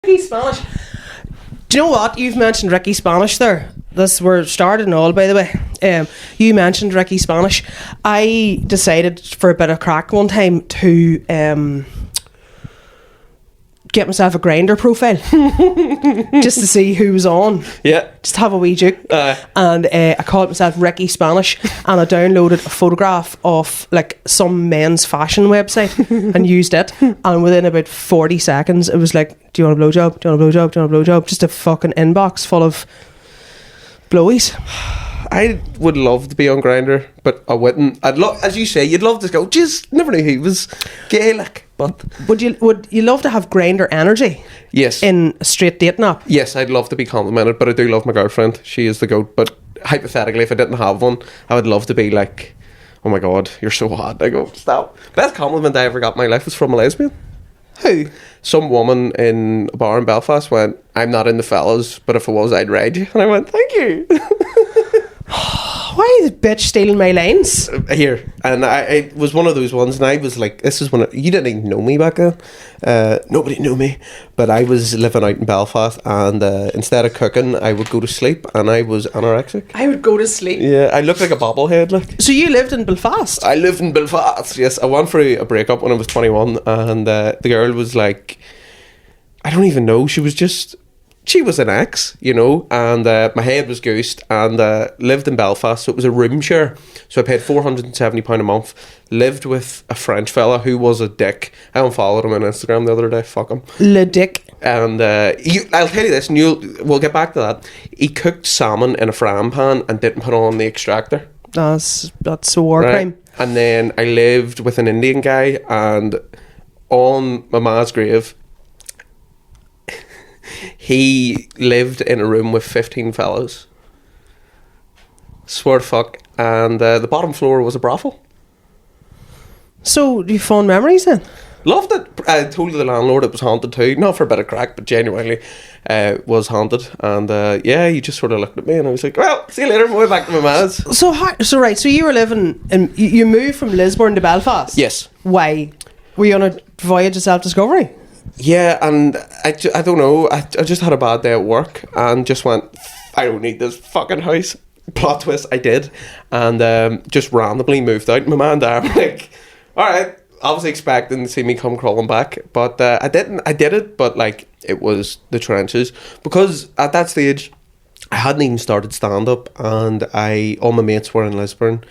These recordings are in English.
Ricky Spanish. Do you know what? You've mentioned Ricky Spanish there. We're started and all, by the way. You mentioned Ricky Spanish. I decided for a bit of crack one time to get myself a Grindr profile just to see who was on. Yeah. Just have a wee juke. And I called myself Ricky Spanish, and I downloaded a photograph of like some men's fashion website and used it. And within about 40 seconds, it was like, do you want a blowjob? Do you want a blowjob? Do you want a blowjob? Just a fucking inbox full of blowies. I would love to be on Grindr, but I wouldn't. I'd love, as you say, you'd love to go, just never knew he was gay, like. But would you love to have Grindr energy? Yes. In a straight dating app? Yes, I'd love to be complimented, but I do love my girlfriend. She is the goat. But hypothetically, if I didn't have one, I would love to be like, oh my god, you're so hot. I go, stop. Best compliment I ever got in my life was from a lesbian. Who? Some woman in a bar in Belfast went, I'm not in the fellas, but if I was, I'd ride you. And I went, thank you. Why is the bitch stealing my lines? Here. And it was one of those ones, and I was like, this is when you didn't even know me back then. Nobody knew me. But I was living out in Belfast, and instead of cooking, I would go to sleep, and I was anorexic. I would go to sleep? Yeah, I looked like a bobblehead. Like. So you lived in Belfast? I lived in Belfast, yes. I went through a breakup when I was 21, and the girl was like, I don't even know, she was an ex, you know, and my head was goosed, and lived in Belfast, so it was a room share. So I paid £470 a month, lived with a French fella who was a dick. I unfollowed him on Instagram the other day, fuck him. Le dick. And I'll tell you this, and we'll get back to that. He cooked salmon in a frying pan and didn't put on the extractor. That's a war crime. And then I lived with an Indian guy, and on my ma's grave, he lived in a room with 15 fellas. Swear to fuck. And the bottom floor was a brothel. So, do you fond memories then? Loved it. I told the landlord it was haunted too. Not for a bit of crack, but genuinely was haunted. And he just sort of looked at me, and I was like, well, see you later, I'm going back to my ma's. So you were living you moved from Lisburn to Belfast? Yes. Why? Were you on a voyage of self-discovery? Yeah, and I don't know, I just had a bad day at work and just went, I don't need this fucking house. Plot twist, I did. And just randomly moved out. My man and I were like, alright, obviously expecting to see me come crawling back. But I did it, but like, it was the trenches. Because at that stage, I hadn't even started stand-up, and all my mates were in Lisburn.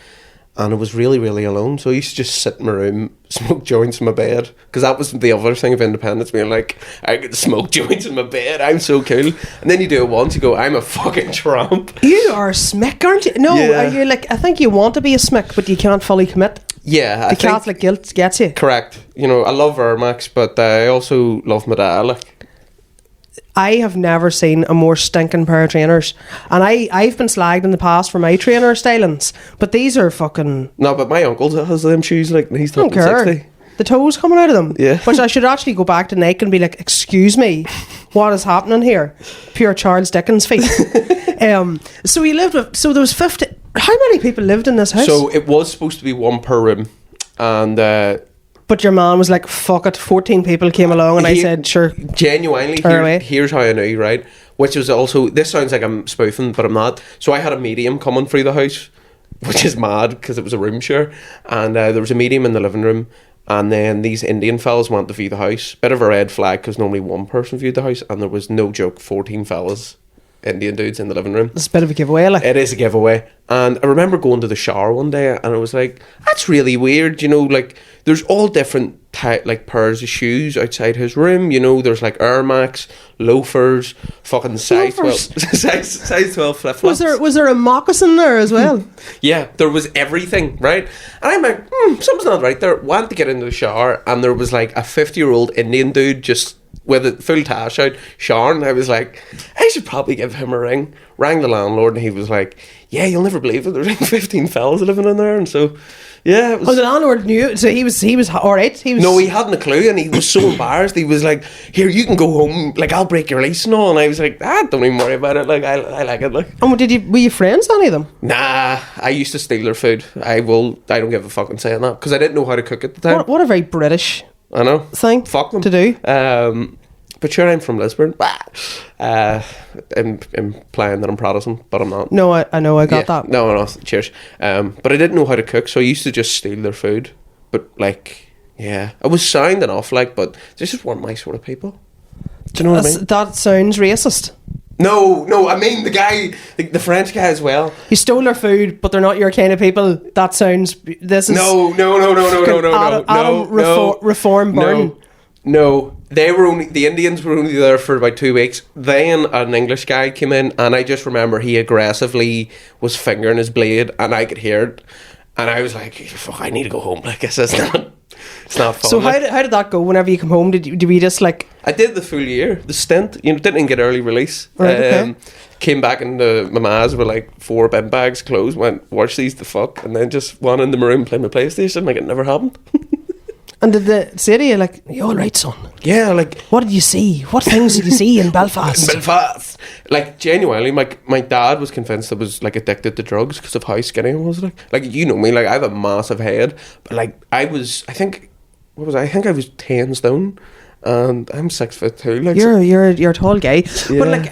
And I was really, really alone. So I used to just sit in my room, smoke joints in my bed. Because that was the other thing of independence, being like, I get to smoke joints in my bed, I'm so cool. And then you do it once, you go, I'm a fucking tramp. You are a smick, aren't you? No, yeah. Are you like, I think you want to be a smick, but you can't fully commit. Yeah. The Catholic guilt gets you. Correct. You know, I love Vermax, but I also love my dad, like. I have never seen a more stinking pair of trainers, and I've been slagged in the past for my trainer stylings, but these are fucking... No, but my uncle has them shoes, like, he's not 60. The toes coming out of them. Yeah. Which I should actually go back to Nike and be like, excuse me, what is happening here? Pure Charles Dickens feet. So you lived with... So there was 50... How many people lived in this house? So it was supposed to be one per room, and... But your mom was like, fuck it, 14 people came along, and I said, sure. Genuinely, here's how I knew, right? Which was also, this sounds like I'm spoofing, but I'm not. So I had a medium coming through the house, which is mad, because it was a room share. And there was a medium in the living room, and then these Indian fellas went to view the house. Bit of a red flag, because normally one person viewed the house, and there was, no joke, 14 fellas, Indian dudes in the living room. It's a bit of a giveaway, like. It is a giveaway. And I remember going to the shower one day, and I was like, that's really weird, you know, like, there's all different like pairs of shoes outside his room, you know, there's like Air Max, loafers, fucking size 12 size 12 flip-flops. Was there a moccasin there as well? Yeah, there was everything, right? And I'm like, something's not right there. Went to get into the shower, and there was like a 50-year-old Indian dude just with a full tash out showering. I was like, I should probably give him a ring. Rang the landlord, and he was like, yeah, you'll never believe it, there's like 15 fellas living in there. And so yeah, it was... Oh, the landlord knew, so he was alright. No, he hadn't a clue, and he was so embarrassed. He was like, here, you can go home, like, I'll break your lease and all. And I was like, don't even worry about it, like, I like it, like. And were you friends, any of them? Nah, I used to steal their food. I don't give a fucking saying that, because I didn't know how to cook at the time. What a very British I know thing fuck them to do. But but sure, I'm from Lisburn. Implying that I'm Protestant, but I'm not. No, I know, I got that. No, cheers. But I didn't know how to cook, so I used to just steal their food. But like, yeah, I was sounding off, like, but they just weren't my sort of people. Do you know what I mean? That sounds racist. No, I mean the guy, the French guy as well. You stole their food, but they're not your kind of people. That sounds. This is no. Reform burn. No, they were only, the Indians were only there for about 2 weeks. Then an English guy came in, and I just remember he aggressively was fingering his blade, and I could hear it, and I was like, "Fuck, I need to go home." Like, it's not fun. So how did that go? Whenever you come home, did we just like? I did the full year, the stint. Didn't get early release. Right, okay. Came back into my ma's with like 4 bin bags clothes. Went, wash these the fuck, and then just went in the room playing my PlayStation like it never happened. And did they say to you, like, you all right, son? Yeah, like... What did you see? What things did you see in Belfast? In Belfast! Like, genuinely, my dad was convinced I was, like, addicted to drugs because of how skinny I was, like. Like, you know me, like, I have a massive head. But, like, I think I was 10 stone. And I'm 6'2". Like, you're a tall guy. Yeah. But, like,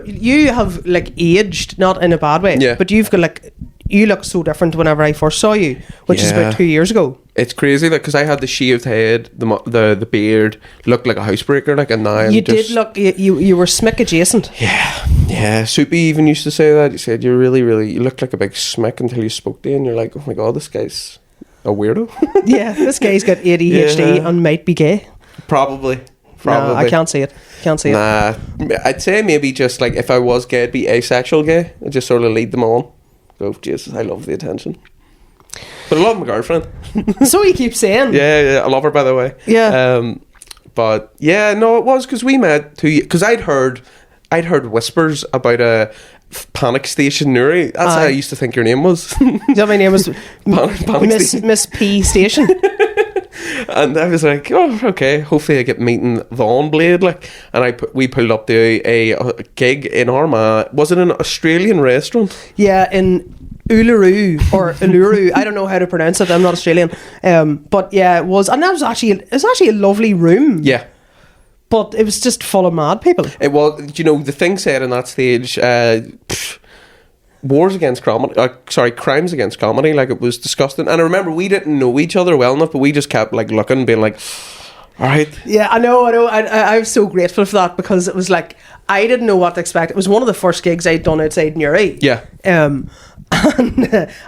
you have, like, aged, not in a bad way. Yeah. But you've got, like... You look so different whenever I first saw you, which is about 2 years ago. It's crazy, like, because I had the shaved head, the beard, looked like a housebreaker, like, and now I'm did look, you were smick adjacent. Yeah. Soupy even used to say that. He said, you looked like a big smick until you spoke to you, and you're like, oh my god, this guy's a weirdo. Yeah, this guy's got ADHD and might be gay. Probably. No, I can't see it. Nah, I'd say maybe just, like, if I was gay, it'd be asexual gay. I'd just sort of lead them on. Go, Jesus, I love the attention. But I love my girlfriend. So you keep saying. Yeah, I love her, by the way. Yeah. But yeah, no, it was because we met because I'd heard whispers about a panic station Nuri. That's how I used to think your name was. Yeah, my name was Miss P Station. And I was like, oh, okay, hopefully I get meeting Vaughn Blade, like. And we pulled up to a gig in Armagh. Was it an Australian restaurant? Yeah, in Uluru or Uluru. I don't know how to pronounce it. I'm not Australian. But yeah, it was, and it was actually a lovely room. Yeah. But it was just full of mad people. It was, the thing said in that stage, wars against comedy, crimes against comedy, like, it was disgusting. And I remember we didn't know each other well enough, but we just kept, like, looking, being like, all right. Yeah, I know. I was so grateful for that, because it was like, I didn't know what to expect. It was one of the first gigs I'd done outside Newry. Yeah. And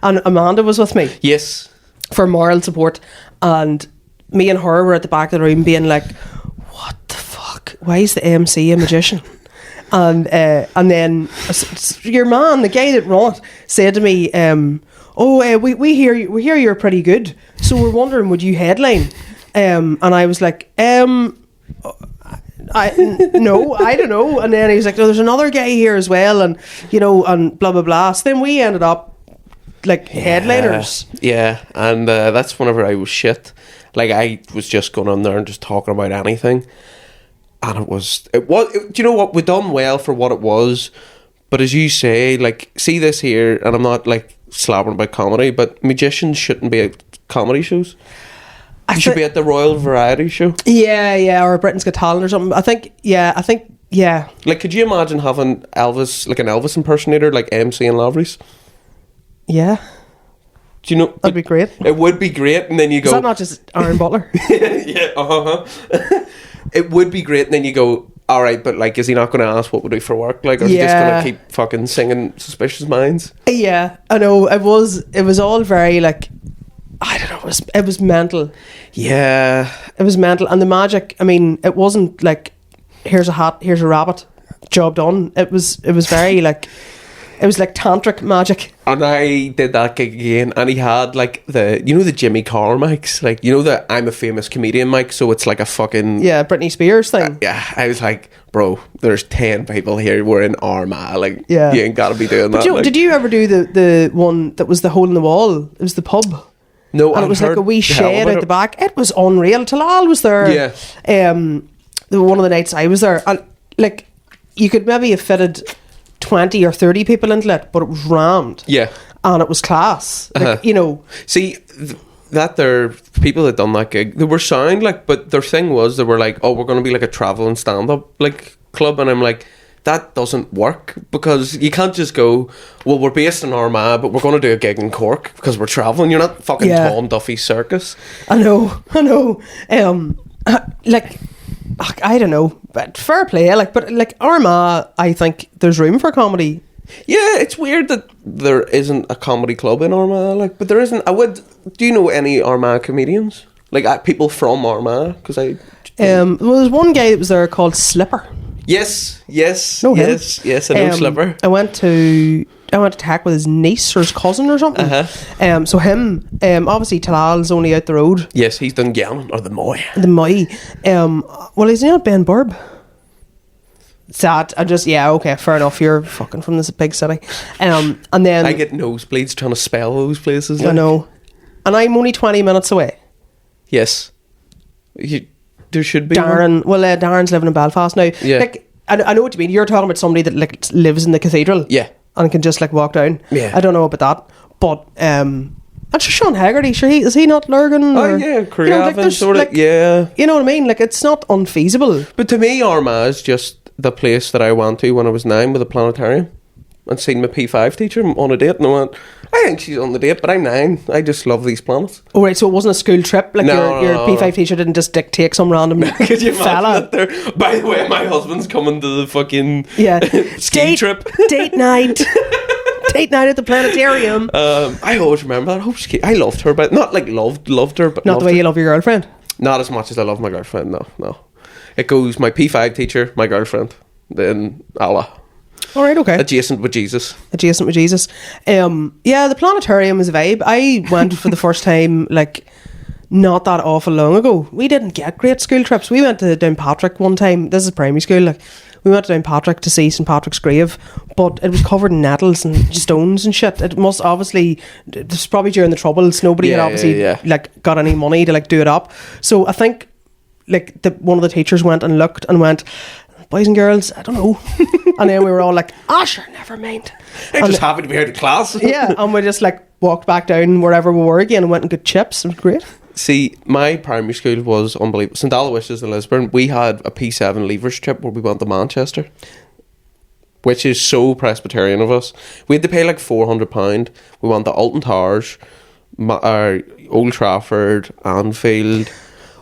Amanda was with me. Yes. For moral support. And me and her were at the back of the room being like, what the fuck? Why is the MC a magician? And then your man, the guy that ran it, said to me, we hear you're pretty good, so we're wondering, would you headline? And I was like, no, I don't know. And then he was like, no, there's another guy here as well, and and blah blah blah. So then we ended up like headliners. Yeah, and that's whenever I was shit. Like, I was just going on there and just talking about anything. And it was do you know what, we done well for what it was, but as you say, like, see this here, and I'm not like slabbering about comedy, but magicians shouldn't be at comedy shows. You should be at the Royal Variety Show. Yeah, or Britain's Got Talent or something. I think. Like, could you imagine having Elvis, like an Elvis impersonator, like MC in Lavery's? Yeah. Do you know? That'd be great. It would be great, and then you go, is that not just Aaron Butler? Yeah, It would be great, and then you go, all right, but, like, is he not going to ask what we do for work? Like, or is he just going to keep fucking singing Suspicious Minds? Yeah, I know. It was all very, like, I don't know, it was mental. Yeah. It was mental. And the magic, I mean, it wasn't like, here's a hat, here's a rabbit, job done. It was very, like, it was like tantric magic. And I did that gig again, and he had, like, the Jimmy Carr mics, like, the I'm a famous comedian mic, so it's like a fucking... Yeah, Britney Spears thing. Yeah, I was like, bro, there's 10 people here, we're in Armagh, like, you ain't gotta be doing that. But did you ever do the one that was the hole in the wall? It was the pub. No, and it was like a wee shed out the back. It was unreal. Talal was there. Yeah. One of the nights I was there, and, like, you could maybe have fitted 20 or 30 people into it, but it was rammed. Yeah. And it was class. Like, See, that their people that done that gig, they were sound like, but their thing was they were like, oh, we're going to be like a travel and stand up like club, and I'm like, that doesn't work, because you can't just go, well, we're based in Armagh, but we're going to do a gig in Cork because we're travelling. You're not fucking Tom Duffy's circus. I know. Like, I don't know, but fair play. Like, but like Armagh, I think there's room for comedy. Yeah, it's weird that there isn't a comedy club in Armagh, like, but there isn't. Do you know any Armagh comedians? Like, people from Armagh? Because well, there's one guy that was there called Slipper. Yes, I know Slipper. I went to Tech with his niece or his cousin or something. So him, obviously Talal's only out the road. Yes, he's done Gannon or the Moy. Well, he's not Ben Burb. Sad. Okay, fair enough. You're fucking from this big city. And then I get nosebleeds trying to spell those places. I know. And I'm only 20 minutes away. Yes. There should be Darren. Well, Darren's living in Belfast now. Yeah. Like, I know what you mean. You're talking about somebody that like lives in the cathedral. Yeah. And can just like walk down. Yeah. I don't know about that, but and Sean Haggerty, sure, is he not Lurgan? Oh yeah, Craven, sort of. Like, yeah. You know what I mean? Like, it's not unfeasible. But to me, Armagh is just the place that I went to when I was 9 with a planetarium, and seen my P5 teacher on a date, and I went, I think she's on the date, but I'm 9. I just love these planets. Oh, right, so it wasn't a school trip? Like, no, your P5 teacher didn't just dictate some random fella? By the way, my husband's coming to the fucking ski trip. Date night. Date night at the planetarium. I always remember that. I loved her, but not like loved her, but not the way you love your girlfriend. Not as much as I love my girlfriend. No. It goes my P5 teacher, my girlfriend, then Allah. All right, okay. Adjacent with Jesus. Yeah, the planetarium is a vibe. I went for the first time like not that awful long ago. We didn't get great school trips. We went to Downpatrick one time. This is primary school. Like, we went to Downpatrick to see St Patrick's grave, but it was covered in nettles and stones and shit. It must obviously, this was probably during the Troubles. Nobody had obviously like got any money to like do it up. So I think like one of the teachers went and looked and went, boys and girls, I don't know. And then we were all like, sure, never mind. I'm just happy to be out of class. Yeah, and we just like walked back down wherever we were again and went and got chips. It was great. See, my primary school was unbelievable. St Aloysius in Lisburn, we had a P7 leavers trip where we went to Manchester, which is so Presbyterian of us. We had to pay like £400. We went to Alton Towers, Old Trafford, Anfield,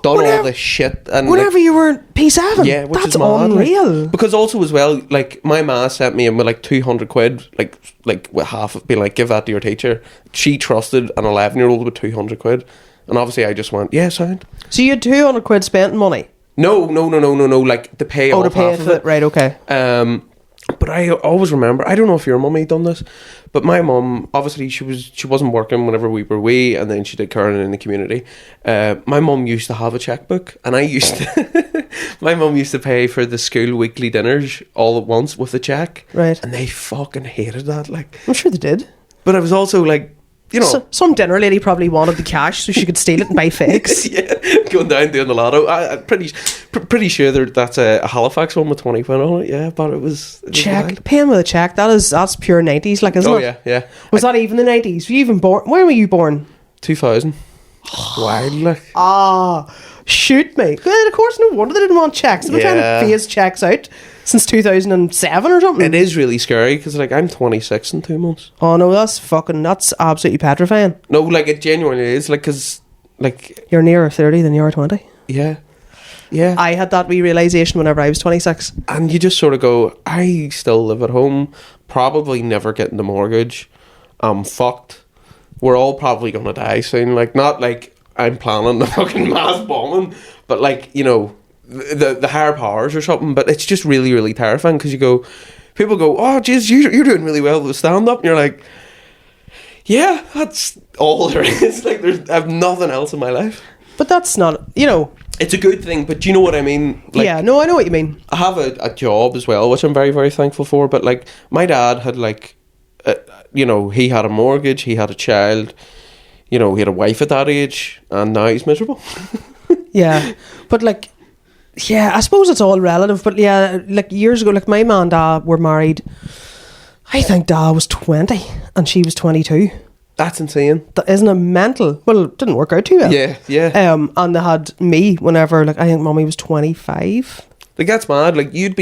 done all this shit. And whenever you were P7, yeah, which that's is mad, unreal. Like, because also as well, like my ma sent me in with like 200 quid, like with half of being like, give that to your teacher. She trusted an 11-year-old with 200 quid. And obviously I just went, yeah, sound. So you had 200 quid spent in money? No, like to pay off half of it. Right, okay. But I always remember, I don't know if your mummy done this, but my mum, obviously she wasn't working whenever we were wee, and then she did curling in the community. My mum used to have a checkbook, and I used to my mum used to pay for the school weekly dinners all at once with a check. Right. And they fucking hated that, like. I'm sure they did. But I was also like, you know, some dinner lady probably wanted the cash so she could steal it and buy fakes. Yeah, going down doing the lotto. I'm pretty sure that's a Halifax one with 20 quid on it. Yeah, but it was check. Paying with a check. That's pure 90s, like, isn't it? Oh yeah. Was that even the 90s? Were you even born? When were you born? 2000. Wild, like. Shoot me. Good, of course, no wonder they didn't want checks. They've been trying to phase checks out since 2007 or something. It is really scary because, like, I'm 26 in 2 months. Oh no, that's absolutely petrifying. No, like, it genuinely is, like, because, like, you're nearer 30 than you are 20. Yeah. I had that realisation whenever I was 26. And you just sort of go, I still live at home, probably never getting the mortgage. I'm fucked. We're all probably gonna die soon. Like, not like I'm planning the fucking mass bombing, but like, you know, the higher powers or something. But it's just really, really terrifying because people go, oh jeez, you're doing really well with stand up, and you're like, yeah, that's all there is. Like, I have nothing else in my life. But that's not, you know, it's a good thing, but do you know what I mean? Like, yeah, no, I know what you mean. I have a job as well, which I'm very, very thankful for. But like, my dad had like, you know, he had a mortgage, he had a child, you know, he had a wife at that age, and now he's miserable. Yeah, but like, yeah, I suppose it's all relative. But yeah, like years ago, like my mum and dad were married. I think dad was 20 and she was 22. That's insane. Isn't it mental? Well, it didn't work out too well. Yeah. And they had me whenever, like, I think Mummy was 25. Like, that's mad. Like, you'd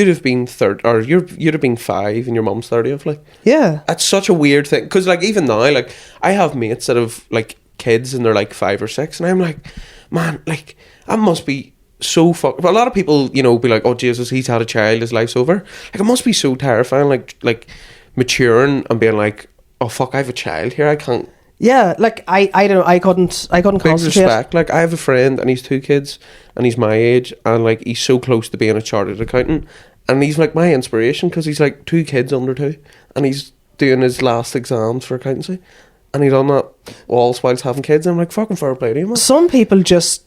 have been 30, or you'd have been 5 and your mum's 30, like. Yeah. That's such a weird thing. Because, like, even now, like, I have mates that have, like, kids and they're, like, 5 or 6. And I'm like, man, like, that must be so fuck. A lot of people, you know, be like, oh, Jesus, he's had a child, his life's over. Like, it must be so terrifying, like maturing and being like, oh, fuck, I have a child here. I can't. Yeah, like, I don't know, I couldn't Big concentrate. respect. Like, I have a friend and he's 2 kids and he's my age and, like, he's so close to being a chartered accountant and he's, like, my inspiration because he's, like, 2 kids under 2 and he's doing his last exams for accountancy and he done that whilst having kids. And I'm like, fucking fair play to him, man. Some people just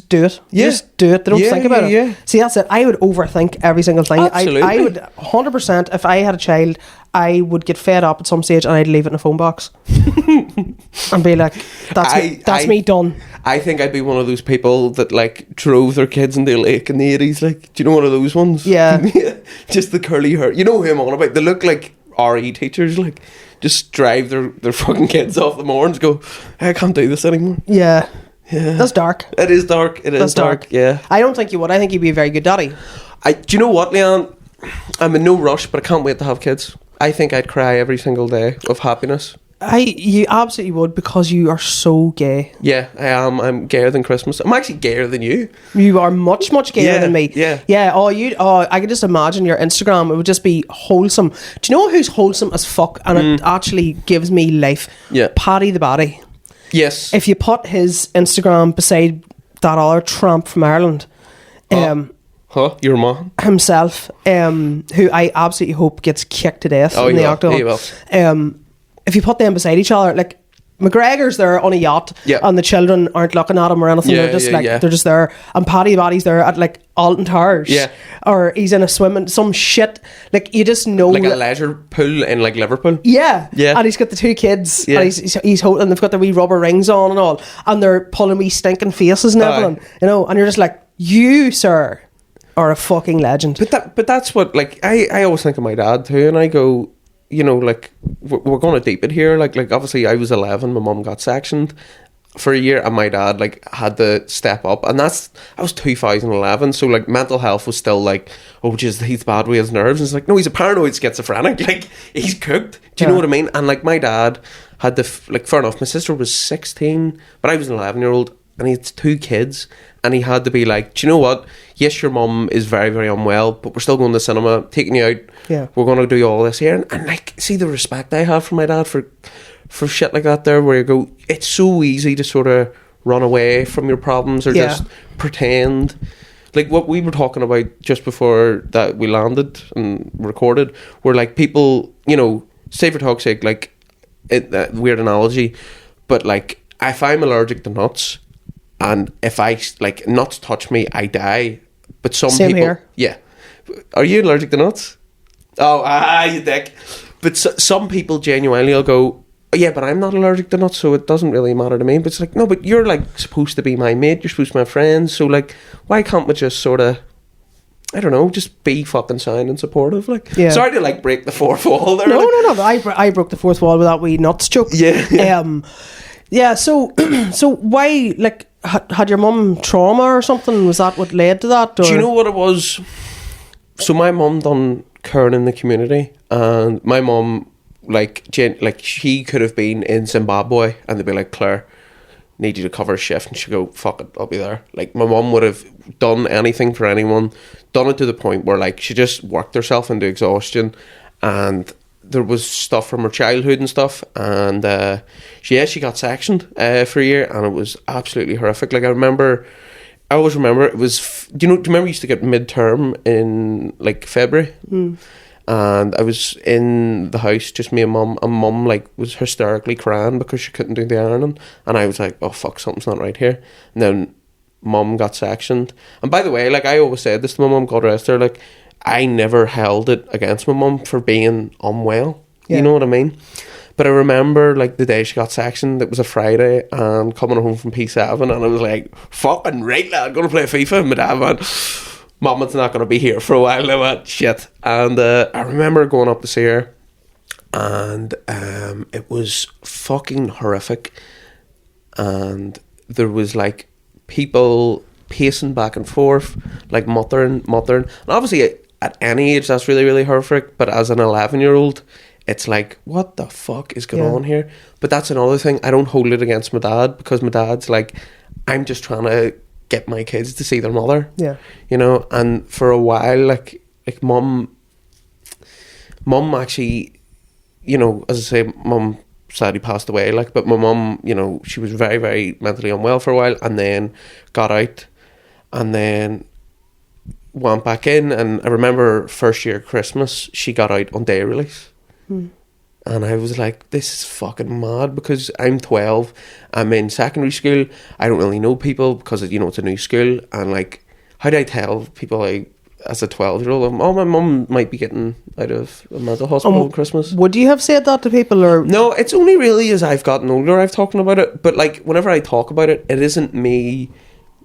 do it. Yeah. Just do it. They don't think about it. Yeah. See, that's it. I would overthink every single thing. Absolutely. I would 100%, if I had a child, I would get fed up at some stage and I'd leave it in a phone box and be like, that's me done. I think I'd be one of those people that, like, drove their kids into a lake in the 80s. Like, do you know one of those ones? Yeah. Just the curly hair. You know who I'm on about? They look like RE teachers, like, just drive their fucking kids off the moor and go, I can't do this anymore. Yeah. Yeah. That's dark. It is dark. That's dark. Yeah. I don't think you would. I think you'd be a very good daddy. Do you know what, Leanne? I'm in no rush, but I can't wait to have kids. I think I'd cry every single day of happiness. You absolutely would, because you are so gay. Yeah, I am. I'm gayer than Christmas. I'm actually gayer than you. You are much, much gayer than me. Yeah. Yeah. I could just imagine your Instagram. It would just be wholesome. Do you know who's wholesome as fuck and it actually gives me life? Yeah. Paddy the Baddy. Yes. If you put his Instagram beside that other tramp from Ireland, your mom himself, who I absolutely hope gets kicked to death in the octagon. He will. If you put them beside each other, like, McGregor's there on a yacht, and the children aren't looking at him or anything. They're just they're just there. And Paddy Baddy's there at, like, Alton Towers, or he's in a swimming some shit. Like, you just know, like a leisure pool in, like, Liverpool. Yeah. And he's got the 2 kids, and he's holding. They've got the wee rubber rings on and all, and they're pulling wee stinking faces and everything, you know. And you're just like, you, sir, are a fucking legend. But that's what, like, I always think of my dad too, and I go, you know, like, we're going to deep it here. Like obviously I was 11, my mum got sectioned for a year, and my dad, like, had to step up, and I was 2011, so, like, mental health was still like, oh jeez, he's bad with his nerves. And it's like, no, he's a paranoid schizophrenic. Like, he's cooked. Do you know what I mean? And, like, my dad had to, like, fair enough, my sister was 16, but I was an 11-year-old, and he had 2 kids, and he had to be like, do you know what? Yes, your mum is very, very unwell, but we're still going to the cinema, taking you out. Yeah. We're going to do all this here. And, like, see the respect I have for my dad for shit like that there, where you go, it's so easy to sort of run away from your problems or just pretend. Like, what we were talking about just before that we landed and recorded, were, like, people, you know, say for talk's sake, like, weird analogy, but, like, if I'm allergic to nuts, and if I, like, nuts touch me, I die. But some Same people... here. Yeah. Are you allergic to nuts? Oh, you dick. But some people genuinely will go, oh, yeah, but I'm not allergic to nuts, so it doesn't really matter to me. But it's like, no, but you're, like, supposed to be my mate, you're supposed to be my friend, so, like, why can't we just sort of, I don't know, just be fucking sound and supportive? Like, sorry to, like, break the fourth wall there. No. I broke the fourth wall with that wee nuts joke. Yeah. Yeah, so why, like, had your mum trauma or something? Was that what led to that? Or? Do you know what it was? So my mum done caring in the community, and my mum, like, she could have been in Zimbabwe, and they'd be like, Claire, need you to cover a shift, and she'd go, fuck it, I'll be there. Like, my mum would have done anything for anyone, done it to the point where, like, she just worked herself into exhaustion, and there was stuff from her childhood and stuff, and she got sectioned for a year, and it was absolutely horrific. Like, I always remember it was, do you remember we used to get midterm in, like, February? And I was in the house, just me and mum, like, was hysterically crying because she couldn't do the ironing, and I was like, oh fuck, something's not right here. And then mum got sectioned, and by the way, like, I always said this to my mum, God rest her, like, I never held it against my mum for being unwell. You know what I mean? But I remember, like, the day she got sectioned, it was a Friday, and coming home from P7, and I was like, fucking right, lad, going to play FIFA. And my dad went, Mama's not going to be here for a while. I went, shit. And I remember going up to see her, and it was fucking horrific. And there was like people pacing back and forth, like muttering. And obviously, at any age, that's really, really horrific. But as an 11-year-old, it's like, what the fuck is going on here? But that's another thing. I don't hold it against my dad, because my dad's like, I'm just trying to get my kids to see their mother. Yeah. You know, and for a while, like mum actually, you know, as I say, mum sadly passed away, like, but my mum, you know, she was very, very mentally unwell for a while, and then got out, and then went back in. And I remember first year Christmas, she got out on day release. And I was like, this is fucking mad, because I'm 12, I'm in secondary school, I don't really know people, because, you know, it's a new school. And like, how do I tell people, like, as a 12-year-old, oh, my mum might be getting out of a mental hospital on Christmas? Would you have said that to people, or...? No, it's only really as I've gotten older I've talked about it. But like, whenever I talk about it, it isn't me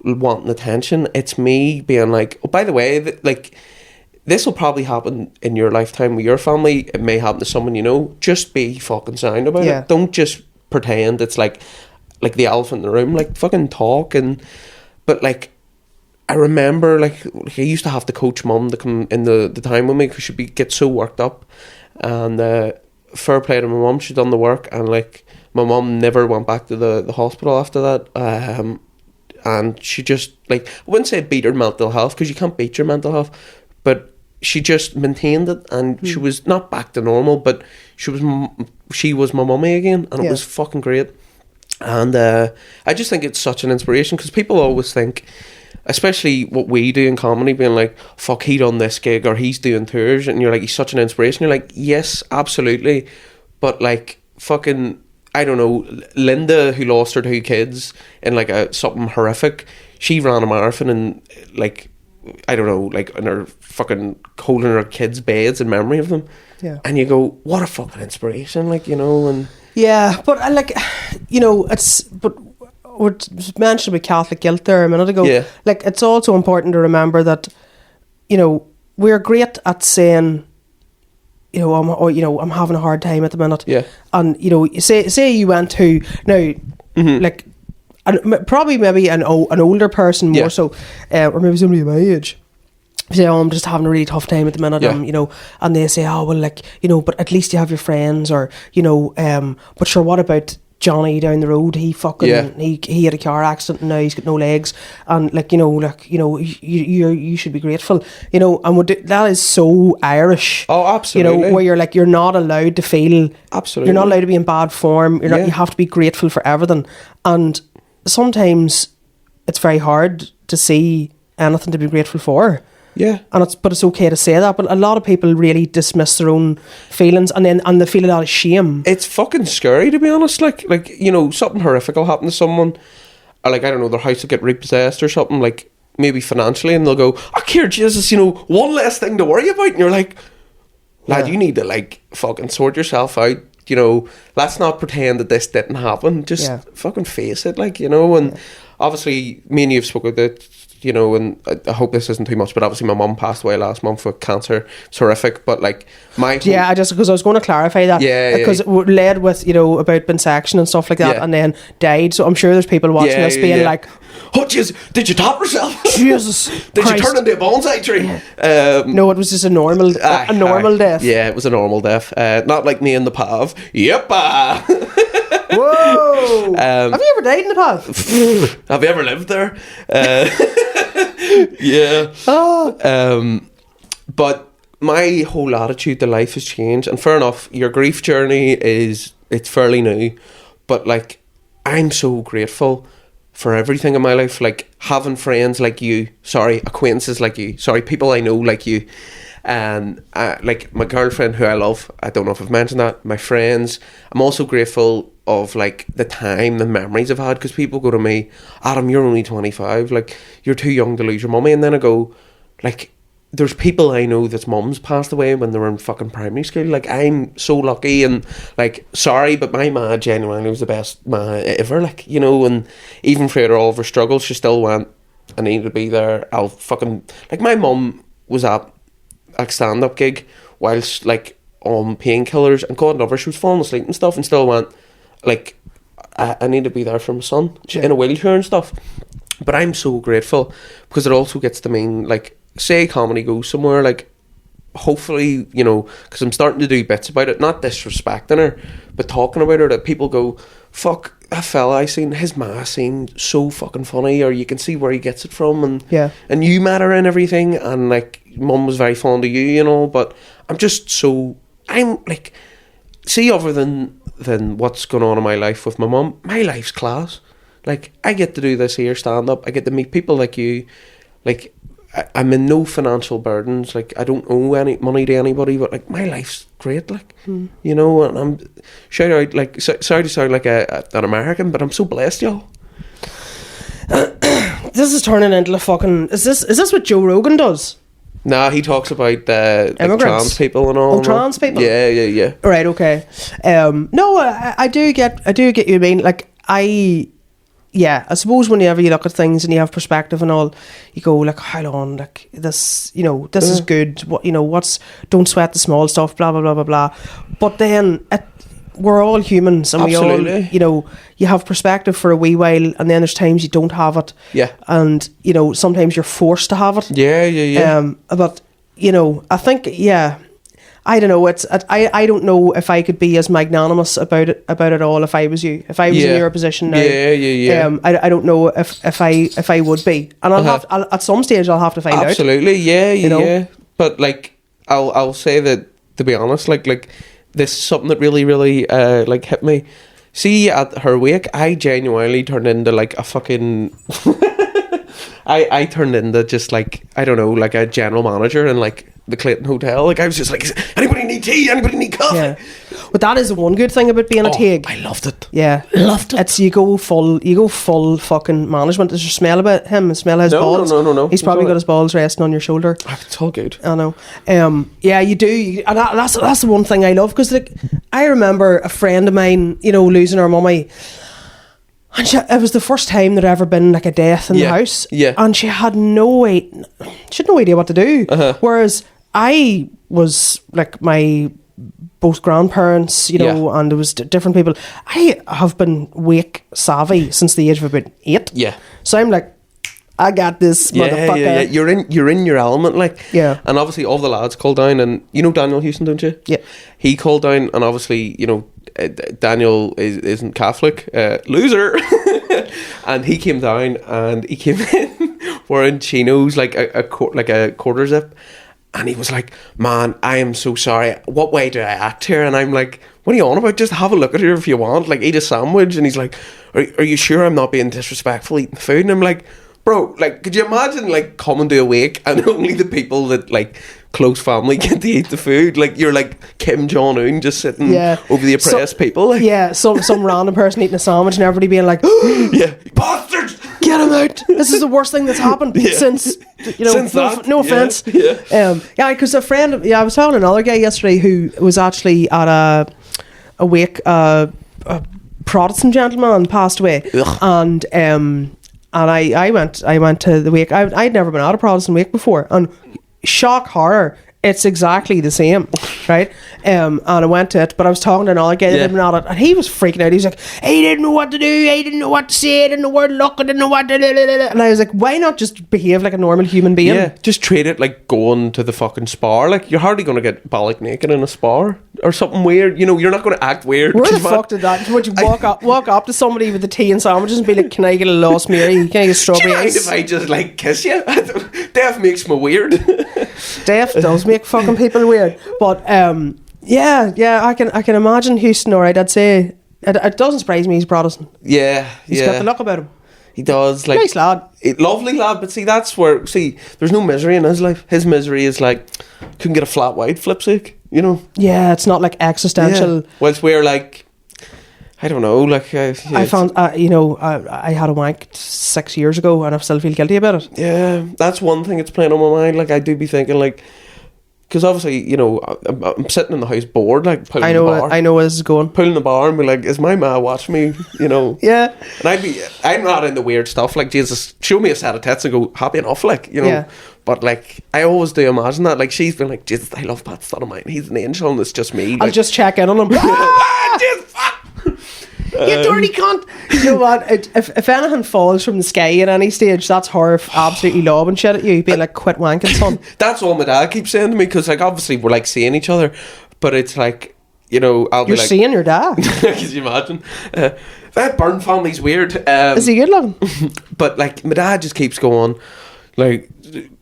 wanting attention, it's me being like, oh, by the way, like, this will probably happen in your lifetime with your family. It may happen to someone you know. Just be fucking sound about it. Don't just pretend it's like the elephant in the room. Like, fucking talk. But like, I remember, like, I used to have to coach mum to come in the time with me, because she'd get so worked up. And fair play to my mum, she'd done the work. And like, my mum never went back to the hospital after that. And she just, like, I wouldn't say beat her mental health, because you can't beat your mental health, but she just maintained it, and she was not back to normal, but she was my mummy again, and it was fucking great. And I just think it's such an inspiration, because people always think, especially what we do in comedy, being like, fuck, he done this gig, or he's doing tours, and you're like, he's such an inspiration. You're like, yes, absolutely, but like, fucking, I don't know, Linda, who lost her 2 kids in like something horrific, she ran a marathon, and like, I don't know, like, in her fucking holding her kids' beds in memory of them. Yeah. And you go, what a fucking inspiration, like, you know. And yeah, but I like, you know, but we mentioned about Catholic guilt there a minute ago. Yeah. Like, it's also important to remember that, you know, we're great at saying, you know, I'm having a hard time at the minute. Yeah. And, you know, say you went to, now, like, and probably maybe an older person more so, or maybe somebody of my age, say, oh, I'm just having a really tough time at the minute, you know, and they say, oh, well, like, you know, but at least you have your friends, or, you know, but sure, what about Johnny down the road? He fucking he had a car accident, and now he's got no legs, and like, you know, you should be grateful, you know. And that is so Irish. Oh, absolutely. You know, where you're like, you're not allowed to feel, absolutely, you're not allowed to be in bad form. You're not. You have to be grateful for everything. And sometimes it's very hard to see anything to be grateful for. Yeah. But it's okay to say that. But a lot of people really dismiss their own feelings, and they feel a lot of shame. It's fucking scary, to be honest. Like, you know, something horrific will happen to someone, or like, I don't know, their house will get repossessed or something, like maybe financially, and they'll go, oh, here, Jesus, you know, one less thing to worry about. And you're like, lad, you need to like fucking sort yourself out. You know, let's not pretend that this didn't happen. Just fucking face it, like, you know. And obviously, me and you have spoken about it, you know, and I hope this isn't too much, but obviously my mum passed away last month with cancer. It's horrific, but like, I just, because I was going to clarify that, because it led with, you know, about binsection and stuff like that, and then died. So I'm sure there's people watching this being like, oh jeez, did you top yourself? Jesus did Christ. You turn into a bonsai tree? No, it was just a normal death. Yeah, it was a normal death. Not like me in the pav. Yep. Whoa. Have you ever died in the path? Have you ever lived there? Yeah. But my whole attitude to life has changed, and fair enough, your grief journey it's fairly new, but like, I'm so grateful for everything in my life, like having friends like you, acquaintances like you, people I know like you, and like my girlfriend who I love, I don't know if I've mentioned that, my friends. I'm also grateful of like the time, the memories I've had, because people go to me, Adam, you're only 25, like, you're too young to lose your mummy. And then I go, like, there's people I know that's mums passed away when they were in fucking primary school. Like, I'm so lucky, and like, sorry, but my ma genuinely was the best ma ever, like, you know. And even through all of her struggles, she still went, I need to be there. I'll fucking, like, my mum was at a stand-up gig whilst like on painkillers, and God love her, she was falling asleep and stuff, and still went, like, I need to be there for my son, in a wheelchair and stuff. But I'm so grateful, because it also gets to mean, like, say comedy goes somewhere, like, hopefully, you know, because I'm starting to do bits about it, not disrespecting her, but talking about her, that people go, fuck, that fella I seen, his ma seemed so fucking funny, or you can see where he gets it from, and you met her and everything, and like, mum was very fond of you, you know. But I'm like, see, other than what's going on in my life with my mum, my life's class. Like, I get to do this here, stand up, I get to meet people like you, like, I'm in no financial burdens, like, I don't owe any money to anybody, but like, my life's great, like, you know. And I'm, shout out, like, sorry to sound like an American, but I'm so blessed, y'all. This is turning into a fucking, is this what Joe Rogan does? Nah, he talks about like trans people and all. Oh, trans people? Yeah. Right, okay. No, I do get you mean, like, I suppose whenever you look at things and you have perspective and all, you go like, hold on, like, this, you know, this is good. What, you know, don't sweat the small stuff, blah blah blah blah blah. But then we're all humans, and Absolutely. we all, you know, you have perspective for a wee while, and then there's times you don't have it. Yeah. And you know, sometimes you're forced to have it. Yeah. But you know, I think, I don't know. I don't know if I could be as magnanimous about it all if I was you. If I was in your position now, I don't know if I would be, and I'll at some stage I'll have to find out. Absolutely, yeah. But like, I'll say that, to be honest, like this is something that really like hit me. See, at her wake, I genuinely turned into like a fucking. I turned into just like, I don't know, like a general manager in like the Clayton Hotel. Like, I was just like, anybody need tea? Anybody need coffee? Yeah. But that is the one good thing about being a Taig. I loved it. Yeah. Loved it. It's you go full fucking management. Does you smell about him? Smell his balls? No. He's probably got his balls resting on your shoulder. It's all good. I know. Yeah, you do. And that's the one thing I love, because like, I remember a friend of mine, you know, losing her mummy. And it was the first time there'd ever been like a death in the house. Yeah. And she had no idea what to do. Whereas I was like, my both grandparents, you know, and there was different people. I have been wake savvy since the age of about 8. Yeah. So I'm like, I got this, motherfucker. Yeah. You're in your element, like. Yeah. And obviously all the lads called down, and you know Daniel Houston, don't you? Yeah. He called down, and obviously, you know, Daniel isn't Catholic, loser. And he came down, and he came in wearing chinos, like a quarter zip, and he was like, man, I am so sorry, what way do I act here? And I'm like, what are you on about? Just have a look at her if you want, like, eat a sandwich. And he's like, are you sure I'm not being disrespectful eating food? And I'm like, bro, like, could you imagine like coming to a wake and only the people that like close family get to eat the food? Like, you're like Kim Jong-un just sitting over the oppressed people, like. Some random person eating a sandwich and everybody being like, yeah, bastards, get him out, this is the worst thing that's happened since, you know, since no offense. Because a friend, I was telling another guy yesterday who was actually at a wake, a Protestant gentleman passed away. Ugh. And I went to the wake. I'd never been at a Protestant wake before, and shock horror, it's exactly the same, right? And I went to it, but I was talking to another guy that had been at it, and he was freaking out. He was like, he didn't know what to do, he didn't know what to say, he didn't know where to look, he didn't know what to do. And I was like, why not just behave like a normal human being? Yeah, just treat it like going to the fucking spa. Like, you're hardly going to get ballock naked in a spa or something weird. You know, you're not going to act weird. Where the fuck did that? Would you walk up to somebody with the tea and sandwiches and be like, can I get a Lost Mary? Can I get strawberry ice? If I just like kiss you? Death makes me weird. Death does make fucking people weird. But I can imagine Houston, alright. I'd say it doesn't surprise me he's Protestant. Yeah. He's got the look about him. He does, like, nice lad. Lovely lad, but see, that's where, there's no misery in his life. His misery is like, couldn't get a flat white, flip's sake, you know? Yeah, it's not like existential. Yeah. Whilst we're like, I don't know, like... I found, I had a wank 6 years ago and I still feel guilty about it. Yeah, that's one thing that's playing on my mind. Like, I do be thinking, like, because obviously, you know, I'm sitting in the house bored, like pulling the bar. I know where this is going. Pulling the bar and be like, is my ma watching me? You know? Yeah. And I'm not into weird stuff. Like, Jesus, show me a set of tits and go, happy enough, like, you know. Yeah. But like, I always do imagine that. Like, she's been like, Jesus, I love Pat's son of mine. He's an angel, and it's just me. I'll like, just check in on him. Jesus, fuck! You dirty cunt! You know what? If anything falls from the sky at any stage, that's her absolutely lobbing shit at you, being like, quit wanking, son. That's all my dad keeps saying to me, because like, obviously we're like seeing each other, but it's like, you know, I'll You're be like, seeing your dad. can you imagine? That Byrne family's weird. Is he good looking? But like, my dad just keeps going, like,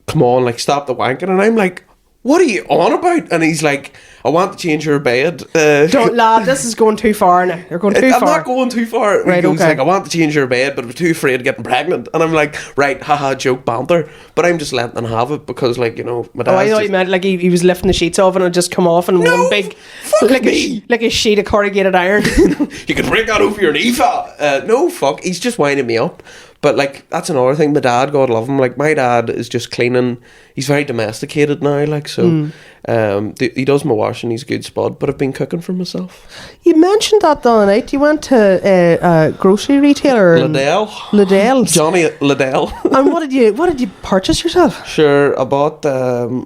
come on, like, stop the wanking, and I'm like, what are you on about? And he's like, I want to change your bed. Don't, lad, this is going too far now. You're going too far. I'm not going too far. Right, He goes okay. like, I want to change your bed, but I'm too afraid of getting pregnant. And I'm like, right, haha, joke, banter. But I'm just letting him have it, because, like, you know, my Oh, I dad's thought just, you meant like he was lifting the sheets off and it just come off in one big, fuck like me. like a sheet of corrugated iron. you could break that over your knee, fat. No, fuck, he's just winding me up. But like, that's another thing. My dad, God love him, like, my dad is just cleaning. He's very domesticated now, like, so he does my washing. He's a good spot. But I've been cooking for myself. You mentioned that the other night. You went to a grocery retailer, Liddell, Johnny Liddell. and what did you purchase yourself? Sure, I bought a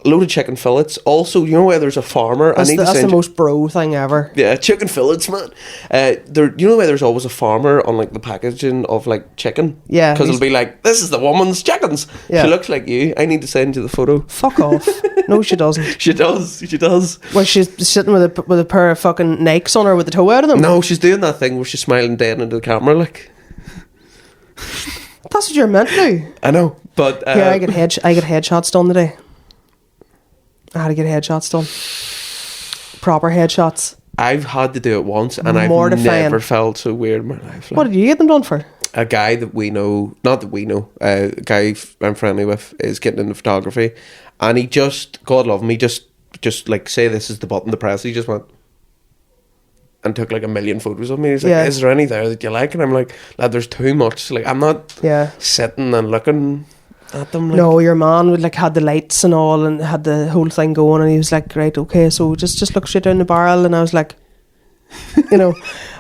load of chicken fillets. Also, you know where there's a farmer? That's the most bro thing ever. Yeah, chicken fillets, man. You know where there's always a farmer on like the packaging of like chicken? Yeah. Because it'll be like, this is the woman's chickens. Yeah. She looks like you. I need to send you the photo. Fuck off. No, she doesn't. She does. Well, she's sitting with a pair of fucking Nikes on her with the toe out of them. No, she's doing that thing where she's smiling dead into the camera, like. That's what you're meant to do. I know, but Here, I get headshots done today. I had to get headshots done. Proper headshots. I've had to do it once, and I've never felt so weird in my life. Like. What did you get them done for? A guy that we know, not that we know, a guy I'm friendly with is getting into photography, and he just, God love him, he just like, say this is the button to press, he just went and took like 1 million photos of me. He's like, is there any there that you like? And I'm like, lad, there's too much. Like, I'm not sitting and looking at them. Like. No, your man would like had the lights and all and had the whole thing going, and he was like, right, okay, so just look straight down the barrel. And I was like, you know,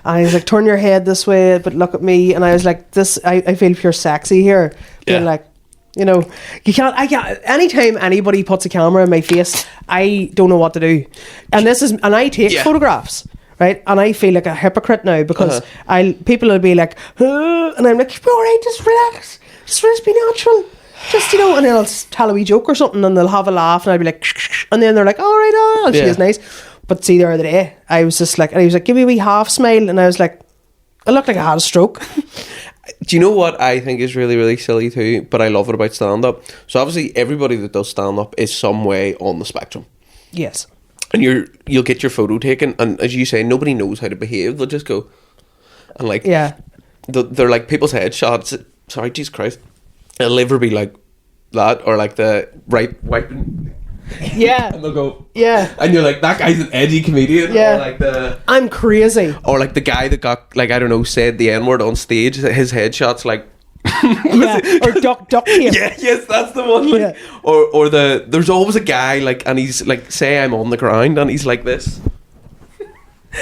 and he's like, turn your head this way but look at me. And I was like, this, I feel pure sexy here, being like, you know, I can't anytime anybody puts a camera in my face, I don't know what to do. And I take photographs, right? And I feel like a hypocrite now, because people will be like, and I'm like, alright, just relax, just be natural, just, you know. And then I'll tell a wee joke or something, and they'll have a laugh, and I'll be like, and then they're like, alright, she is nice. But see, the other day, I was just like, and he was like, give me a wee half smile, and I was like, I looked like I had a stroke. Do you know what I think is really, really silly too, but I love it about stand-up? So obviously everybody that does stand-up is some way on the spectrum. Yes. And you'll get your photo taken, and as you say, nobody knows how to behave. They'll just go, and like, they're like people's headshots. Sorry, Jesus Christ. They'll never be like that, or like the right wiping. Yeah. And they'll go, yeah. And you're like, that guy's an edgy comedian. Yeah. Or like I'm crazy. Or like the guy that got, like, I don't know, said the N-word on stage. His headshot's like, or duck tape. Yeah, yes, that's the one. Like, or there's always a guy like, and he's like, say I'm on the ground, and he's like this.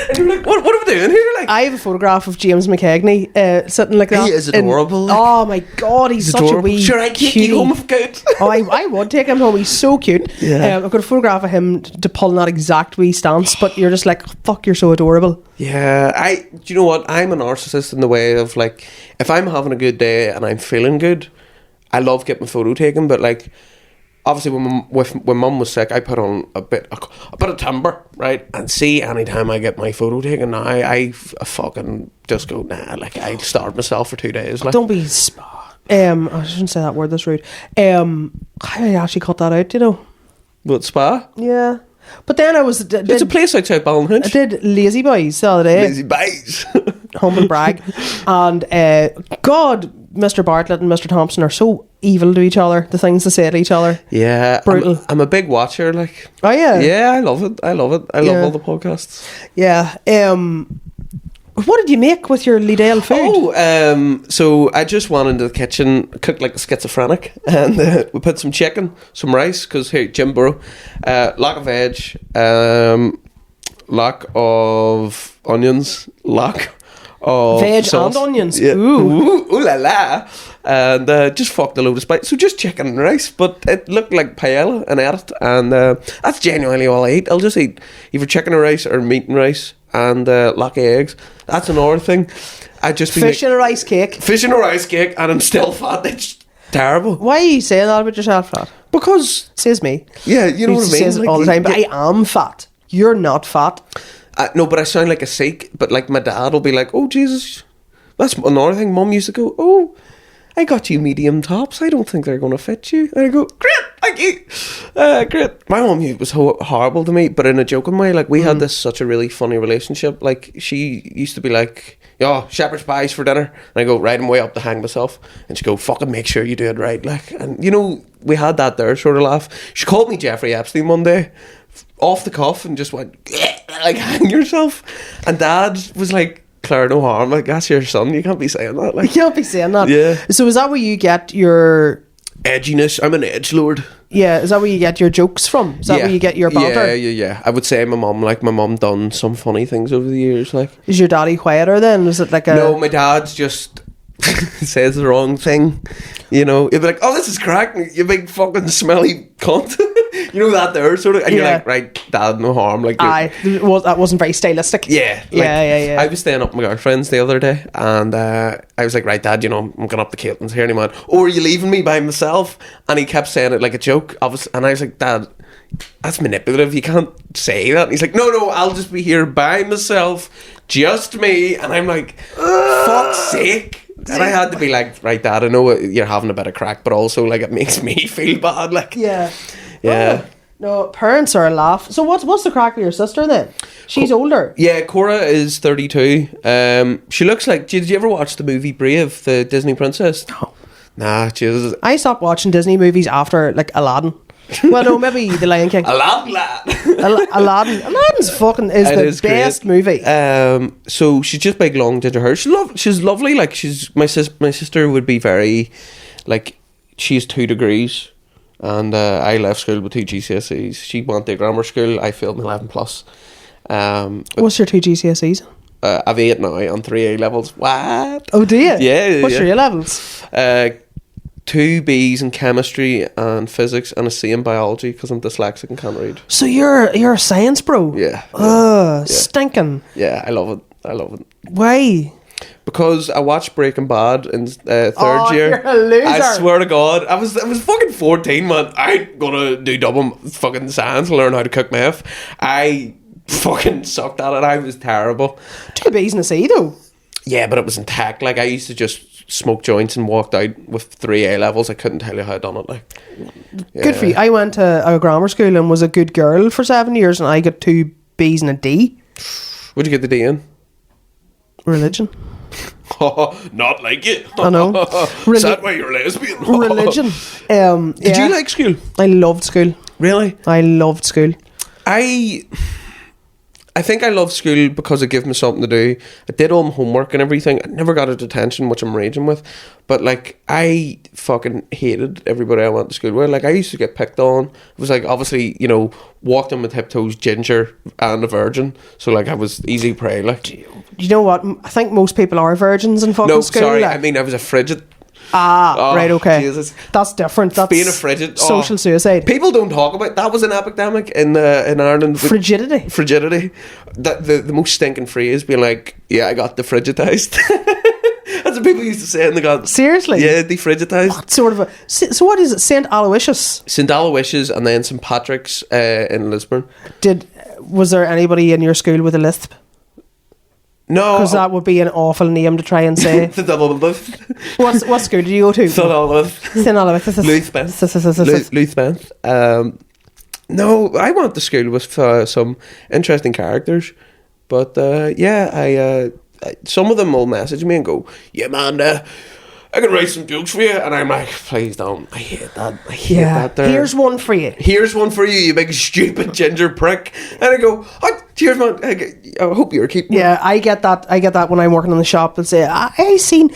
And you're like, what am I doing here? Like, I have a photograph of James McKegney sitting like that. He is adorable. Oh my god, he's such adorable. a wee Sure, I'd take you home if I could. Oh, I would take him home. He's so cute. Yeah. I've got a photograph of him to pull that exact wee stance, but you're just like, fuck, you're so adorable. Yeah, do you know what? I'm a narcissist in the way of like, if I'm having a good day and I'm feeling good, I love getting my photo taken, but like, obviously when mum was sick, I put on a bit of timber, right? And see, anytime I get my photo taken now, I fucking just go, nah, like, I starve myself for 2 days. Like. Don't be I shouldn't say that word, that's rude. I actually cut that out, you know. What, spa? Yeah. But then I was... It's a place outside Ballinhinch. I did Lazy Boys the other day. Lazy Boys. Humble brag. And God, Mr. Bartlett and Mr. Thompson are so evil to each other. The things they say to each other. Yeah. Brutal. I'm a big watcher, like. Oh, yeah? Yeah, I love it. I love all the podcasts. Yeah. What did you make with your Liddell food? So I just went into the kitchen, cooked like a schizophrenic, and we put some chicken, some rice, because here, Jim Burrow, lock of veg, lock of onions, lock of veg sauce. and onions. Yeah. Ooh. Ooh la la. And just fucked a load of spice. So just chicken and rice, but it looked like paella and ate it. And that's genuinely all I eat. I'll just eat either chicken or rice or meat and rice and lock of eggs. That's another thing. I just Fish and a rice cake. Fish and a rice cake, and I'm still fat. It's terrible. Why are you saying that about yourself, fat? Because Says me. yeah, you know what I mean. Says it all the time. But I am fat. You're not fat. No, but I sound like a Sikh. But like my dad will be like, "Oh Jesus," that's another thing. Mum used to go, "Oh, I got you medium tops. I don't think they're going to fit you." And I go, "Great, thank you, great." My mum was horrible to me, but in a joking way. Like we had this such a really funny relationship. Like she used to be like, "Yo, shepherd's pies for dinner," and I go, "Right, I'm way up to hang myself," and she go, "Fucking make sure you do it right." Like, and you know, we had that there sort of laugh. She called me Jeffrey Epstein one day, off the cuff, and just went, like, hang yourself. And Dad was like, "Claire, no harm. Like, that's your son. You can't be saying that." Like, You can't be saying that. Yeah. So is that where you get your... edginess. I'm an edgelord. Yeah, is that where you get your jokes from? Is that where you get your banter? Yeah. I would say my mum done some funny things over the years. Like, Is your daddy quieter then? Was it like a... no, my dad's just says the wrong thing. You know, he'd be like, "Oh, this is crack, you big fucking smelly cunt." You know that there sort of, and you're like, "Right, Dad, no harm." Like, that wasn't very stylistic. yeah. I was staying up with my girlfriend's the other day, and I was like, "Right, Dad, you know, I'm going up to Caitlin's here," and he went, "Oh, are you leaving me by myself?" And he kept saying it like a joke, obviously, and I was like, "Dad, that's manipulative. You can't say that." And he's like, No, I'll just be here by myself, just me." And I'm like, fuck's sake. And I had to be like, "Right, Dad, I know you're having a bit of crack, but also like it makes me feel bad." Like, Yeah. yeah. Oh, no, parents are a laugh. So what's the crack with your sister then? She's older. Yeah, Cora is 32. She looks like... Did you ever watch the movie Brave, the Disney princess? No. Nah, Jesus. I stopped watching Disney movies after like Aladdin. Well, no, maybe The Lion King. Aladdin. Aladdin's fucking is the best movie. So she's just big, long ginger hair. She's lovely. Like, she's my sister would be very, like, she's 2 degrees, and I left school with 2 GCSEs. She went to grammar school. I failed my 11 plus. What's your 2 GCSEs? I've 8 now on 3 A levels. What? Oh, do you? Yeah. What's your A levels? 2 B's in chemistry and physics, and a C in biology because I'm dyslexic and can't read. So you're a science bro? Yeah. Stinking. Yeah, I love it. Why? Because I watched Breaking Bad in third year. You're a loser. I swear to God, I was fucking 14, man. I'm gonna do double fucking science and learn how to cook meth. I fucking sucked at it. I was terrible. 2 B's and a C though. Yeah, but it was in tech. Like, I used to just smoke joints and walked out with 3 A levels. I couldn't tell you how I done it. Like, yeah. Good for you. I went to a grammar school and was a good girl for 7 years, and I got 2 B's and a D. What'd you get the D in? Religion. Not like it. I know. Is that why you're lesbian? Religion. Did you like school? I loved school. Really? I loved school. I think I loved school because it gave me something to do. I did all my homework and everything. I never got a detention, which I'm raging with. But, like, I fucking hated everybody I went to school with. Like, I used to get picked on. It was like, obviously, you know, walked on my tiptoes, ginger and a virgin. So, like, I was easy prey. Like, you know what? I think most people are virgins in fucking school. No, sorry. Like. I mean, I was a frigid. Right, okay. Jesus. That's different. That's being a frigid. Social suicide. People don't talk about that. Was an epidemic in Ireland. Frigidity. The most stinking phrase being like, "Yeah, I got defrigitized." That's what people used to say, and they got seriously. Yeah, defrigitized. What sort of a? So what is it? St. Aloysius. St. Aloysius, and then St. Patrick's in Lisburn. Was there anybody in your school with a lisp? No, because that would be an awful name to try and say. The double lisp. What school did you go to? St. Aloysius. St. Aloysius. Louthbeth. No, I went to school with some interesting characters, but some of them will message me and go, "Yeah, man, I can write some jokes for you. And I'm like, please don't. I hate that. I hate that there. Here's one for you. Here's one for you, you big stupid ginger prick. And I go, oh, cheers, man. I hope you're keeping it. Yeah, I get that when I'm working in the shop. And say, I see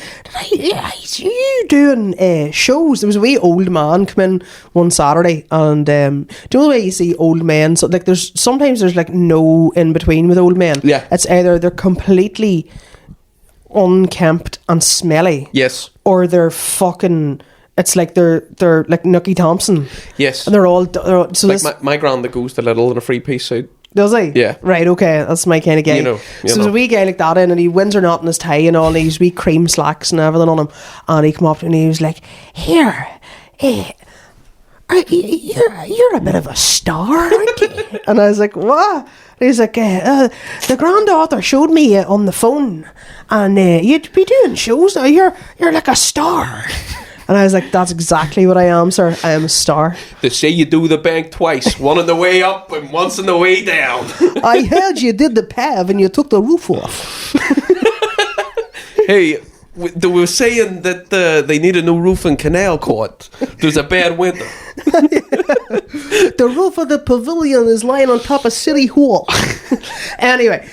you doing shows. There was a wee old man come in one Saturday, and do you know the way you see old men? So like, sometimes there's like no in between with old men. Yeah, it's either they're completely unkempt and smelly. Yes. Or they're fucking. It's like they're like Nookie Thompson. Yes. And they're all so like my grand that goes to Little in a 3-piece suit. Does he? Yeah. Right, okay. That's my kind of guy. So there's a wee guy like that in, and he wins or not in his tie and all, and he's wee cream slacks and everything on him. And he come up to me and he was like, here, you're a bit of a star, aren't you? And I was like, what? And he's like, the granddaughter showed me on the phone, and you'd be doing shows now. You're like a star. And I was like, that's exactly what I am, sir. I am a star. They say you do the bank twice, one on the way up and once on the way down. I heard you did the pav and you took the roof off. Hey, they were saying that they need a new roof in Canal Court. There's a bad winter. The roof of the pavilion is lying on top of City Hall. Anyway,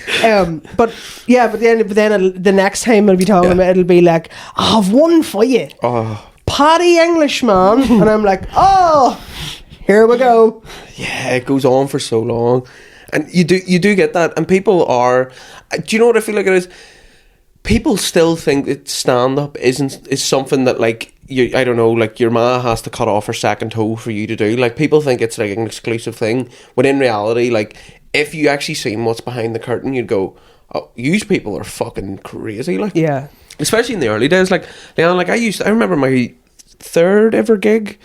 but then the next time I'll be talking about, it'll be like, I've one for you. Oh. Paddy Englishman. And I'm like, oh, here we go. Yeah, it goes on for so long. And you do get that. And people are, do you know what I feel like it is? People still think that stand-up is something that, like, I don't know, like your ma has to cut off her second toe for you to do. Like, people think it's like an exclusive thing, when in reality, like, if you actually seen what's behind the curtain, you'd go, oh, you people are fucking crazy. Like, yeah, especially in the early days. Like, Leon, like I remember my third ever gig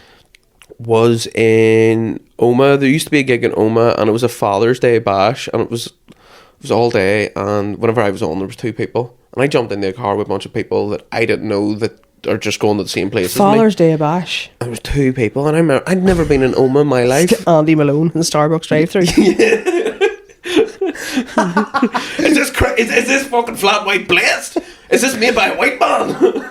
was in Oma. There used to be a gig in Oma, and it was a Father's Day bash, and it was all day. And whenever I was on, there was 2 people, and I jumped in the car with a bunch of people that I didn't know that are just going to the same place. Father's Day bash. There was 2 people, and I remember I'd never been in Oma in my life. Andy Malone in the Starbucks drive-thru. Is this fucking flat white blessed? Is this made by a white man?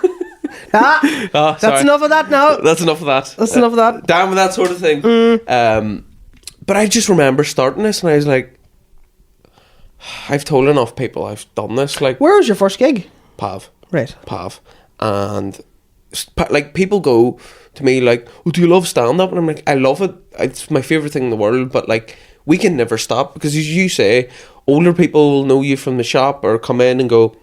That's enough of that now. That's enough of that. That's enough of that. Down with that sort of thing. But I just remember starting this, and I was like, I've told enough people I've done this. Like, where was your first gig? Pav. Right. Pav. And like, people go to me like, oh, do you love stand-up? And I'm like, I love it. It's my favourite thing in the world. But like, we can never stop, because as you say, older people will know you from the shop or come in and go,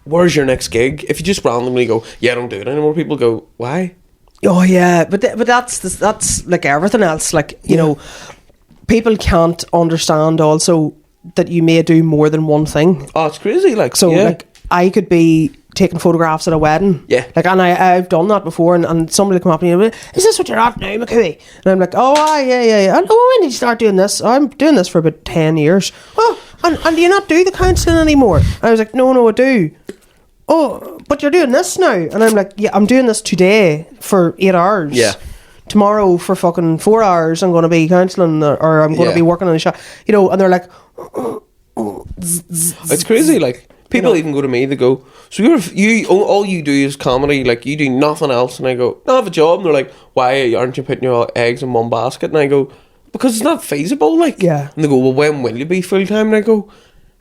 where's your next gig? If you just randomly go, yeah, I don't do it anymore, people go, why? Oh yeah, but that's like everything else. Like, you know, people can't understand also that you may do more than one thing. Oh, it's crazy. Like, so like, I could be taking photographs at a wedding. Yeah. Like, and I've done that before, and somebody will come up and you, is this what you're at now, McCooey? And I'm like, oh, yeah. And, oh, when did you start doing this? I'm doing this for about 10 years. Oh, and do you not do the counselling anymore? And I was like, no, I do. Oh, but you're doing this now. And I'm like, yeah, I'm doing this today for 8 hours. Yeah. Tomorrow for fucking 4 hours I'm going to be counselling, or I'm going to be working in the shop. You know, and they're like, it's crazy. Like, people even go to me, they go, so all you do is comedy, like, you do nothing else? And I go, no, I have a job. And they're like, why aren't you putting your eggs in one basket? And I go, because it's not feasible. Like, yeah. And they go, well, when will you be full time? And I go,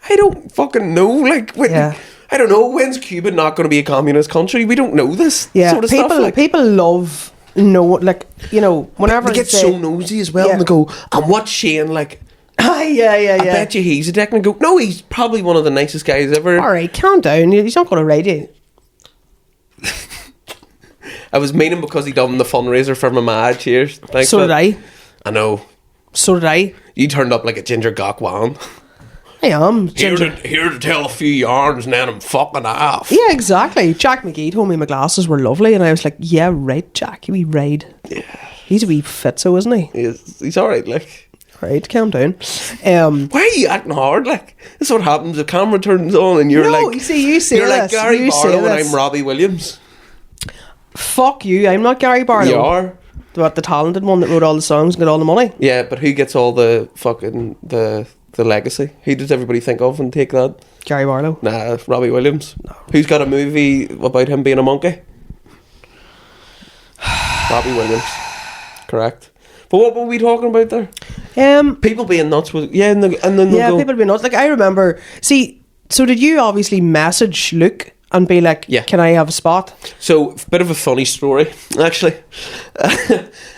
I don't fucking know. Like, when, I don't know, when's Cuba not going to be a communist country? We don't know this sort of stuff. Like, people love, like, you know, whenever they get so nosy as well, and they go, and what's Shane like? Yeah. I bet you he's a dick. And I go, no, he's probably one of the nicest guys ever. Alright, calm down. He's not going to raid you. I was meaning because he done the fundraiser for my ma. Cheers. Thanks. So did I. I know. So did I. You turned up like a ginger gawk wand. I am. Here to tell a few yarns, and then I'm fucking off. Yeah, exactly. Jack McGee told me my glasses were lovely, and I was like, yeah, right, Jack, you wee ride. Yeah. He's a wee fitzo, isn't he? He's alright, like. Right, calm down. Why are you acting hard? Like, this is what happens. The camera turns on, and you're like, you see, you say you're this. Like Gary Barlow, and I'm Robbie Williams. Fuck you! I'm not Gary Barlow. You are. The talented one that wrote all the songs and got all the money. Yeah, but who gets all the fucking the legacy? Who does everybody think of and take that? Gary Barlow. Nah, Robbie Williams. No. Who's got a movie about him being a monkey? Robbie Williams. Correct. But what were we talking about there? People being nuts with people being nuts. Like I remember. See, so did you obviously message Luke and be like, "Can I have a spot?" So, bit of a funny story, actually.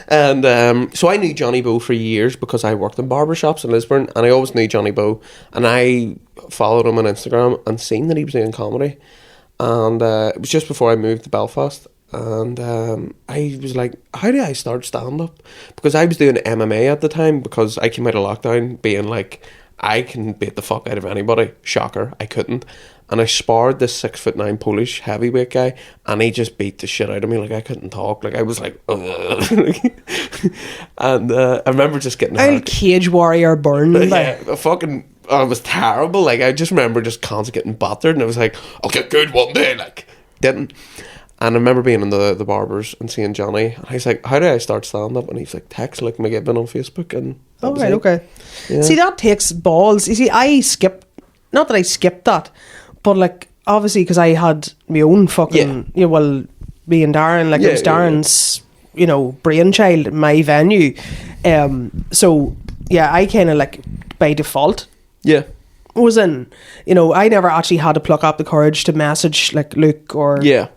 And so I knew Johnny Bow for years because I worked in barbershops in Lisburn, and I always knew Johnny Bow. And I followed him on Instagram and seen that he was doing comedy. And it was just before I moved to Belfast. And I was like, how do I start stand-up? Because I was doing MMA at the time, because I came out of lockdown being like, I can beat the fuck out of anybody. Shocker, I couldn't. And I sparred this 6'9" Polish heavyweight guy, and he just beat the shit out of me. Like, I couldn't talk. Like, I was like, ugh. And I remember just getting I'll cage warrior burn. Yeah, it was terrible. Like, I just remember just constantly getting battered, and I was like, I'll get good one day. Like, didn't. And I remember being in the barbers and seeing Johnny, and he's like, how do I start stand-up? And he's like, text Luke McGibbon on Facebook. And okay. Yeah. See, that takes balls. You see, not that I skipped that, but like, obviously, because I had my own fucking, me and Darren, like, it was Darren's, brainchild, my venue. So, yeah, I kind of, like, by default, was in, I never actually had to pluck up the courage to message, like, Luke or... Yeah.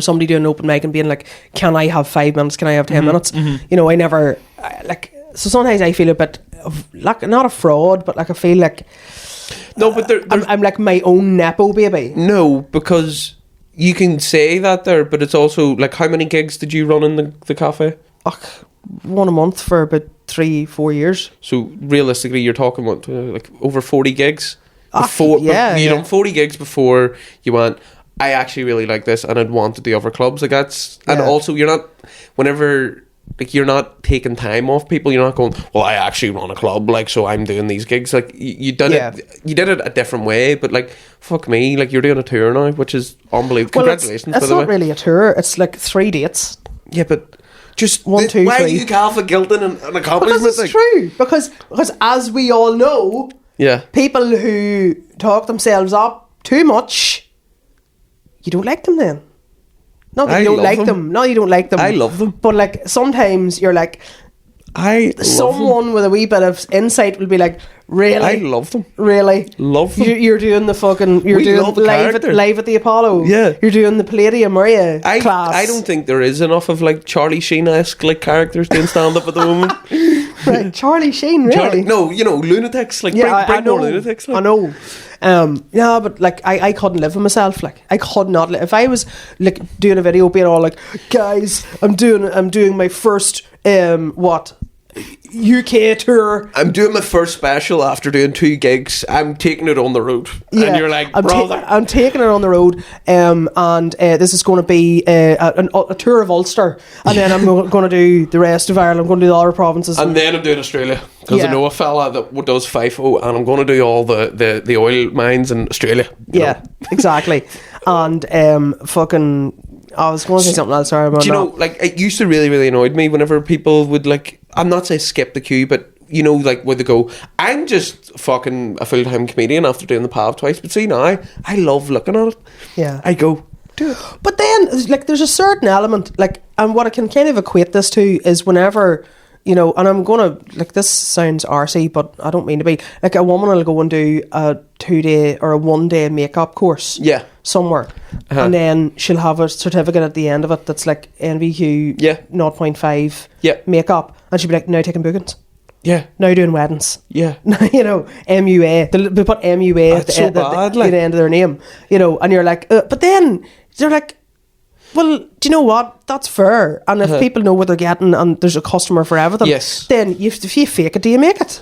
Somebody doing an open mic and being like, can I have 5 minutes? Can I have 10 minutes? I never, so sometimes I feel a bit of, like, not a fraud, but like I feel like, no, but I'm like my own Nepo baby. No, because you can say that there, but it's also, like, how many gigs did you run in the cafe? One a month for about 3-4 years. So realistically, you're talking what, like over 40 gigs? You done 40 gigs before you went, I actually really like this, and I'd want to do other clubs. Like, that's, and also you're not, whenever, like, you're not taking time off people. You're not going, well, I actually run a club, like, so I'm doing these gigs. Like, you did it a different way, but like, fuck me, like, you're doing a tour now, which is unbelievable. Well, congratulations. It's not really a tour. It's like 3 dates. Yeah, but just 1, 2, 3. Why are you Calvin guilting an accomplishment? Because it's true. Because as we all know, people who talk themselves up too much, you don't like them then. Not that you don't like them. No, you don't like them. I love them. But like, sometimes you're like, someone with a wee bit of insight will be like, really? I love them. Really? Love them. You're doing the fucking... You're doing live at the Apollo. Yeah. You're doing the Palladium, are you? Class. I don't think there is enough of, like, Charlie Sheen-esque, like, characters doing stand-up at the moment. Right, Charlie Sheen, really? No, lunatics. Like, bring more lunatics. Like. I know. Yeah, but like, I couldn't live with myself. Like, I could not live. If I was like doing a video being all like, guys, I'm doing my first UK tour. I'm doing my first special after doing 2 gigs. I'm taking it on the road. Yeah, and you're like, brother. I'm taking it on the road. And this is going to be a tour of Ulster. And then I'm going to do the rest of Ireland. I'm going to do the other provinces. And then I'm doing Australia. Because I know a fella that does FIFO, and I'm going to do all the oil mines in Australia. Yeah, exactly. And I was going to say something else. Sorry about that. Do you know, like, it used to really, really annoyed me whenever people would, like, I'm not saying skip the queue, but, like, where they go, I'm just fucking a full-time comedian after doing the PAV twice. But see, now, I love looking at it. Yeah. I go, do it. But then, like, there's a certain element, like, and what I can kind of equate this to is whenever... and I'm going to, like, this sounds arsey, but I don't mean to be. Like, a woman will go and do a 2-day or a 1-day makeup course somewhere. And then she'll have a certificate at the end of it that's like NVQ 0.5 makeup. And she'll be like, now taking bookings. Yeah. Now doing weddings. Yeah. MUA. They put MUA at the end of their name. And you're like, but then they're like, well, do you know what? That's fair. And if people know what they're getting and there's a customer for everything, then if you fake it, do you make it?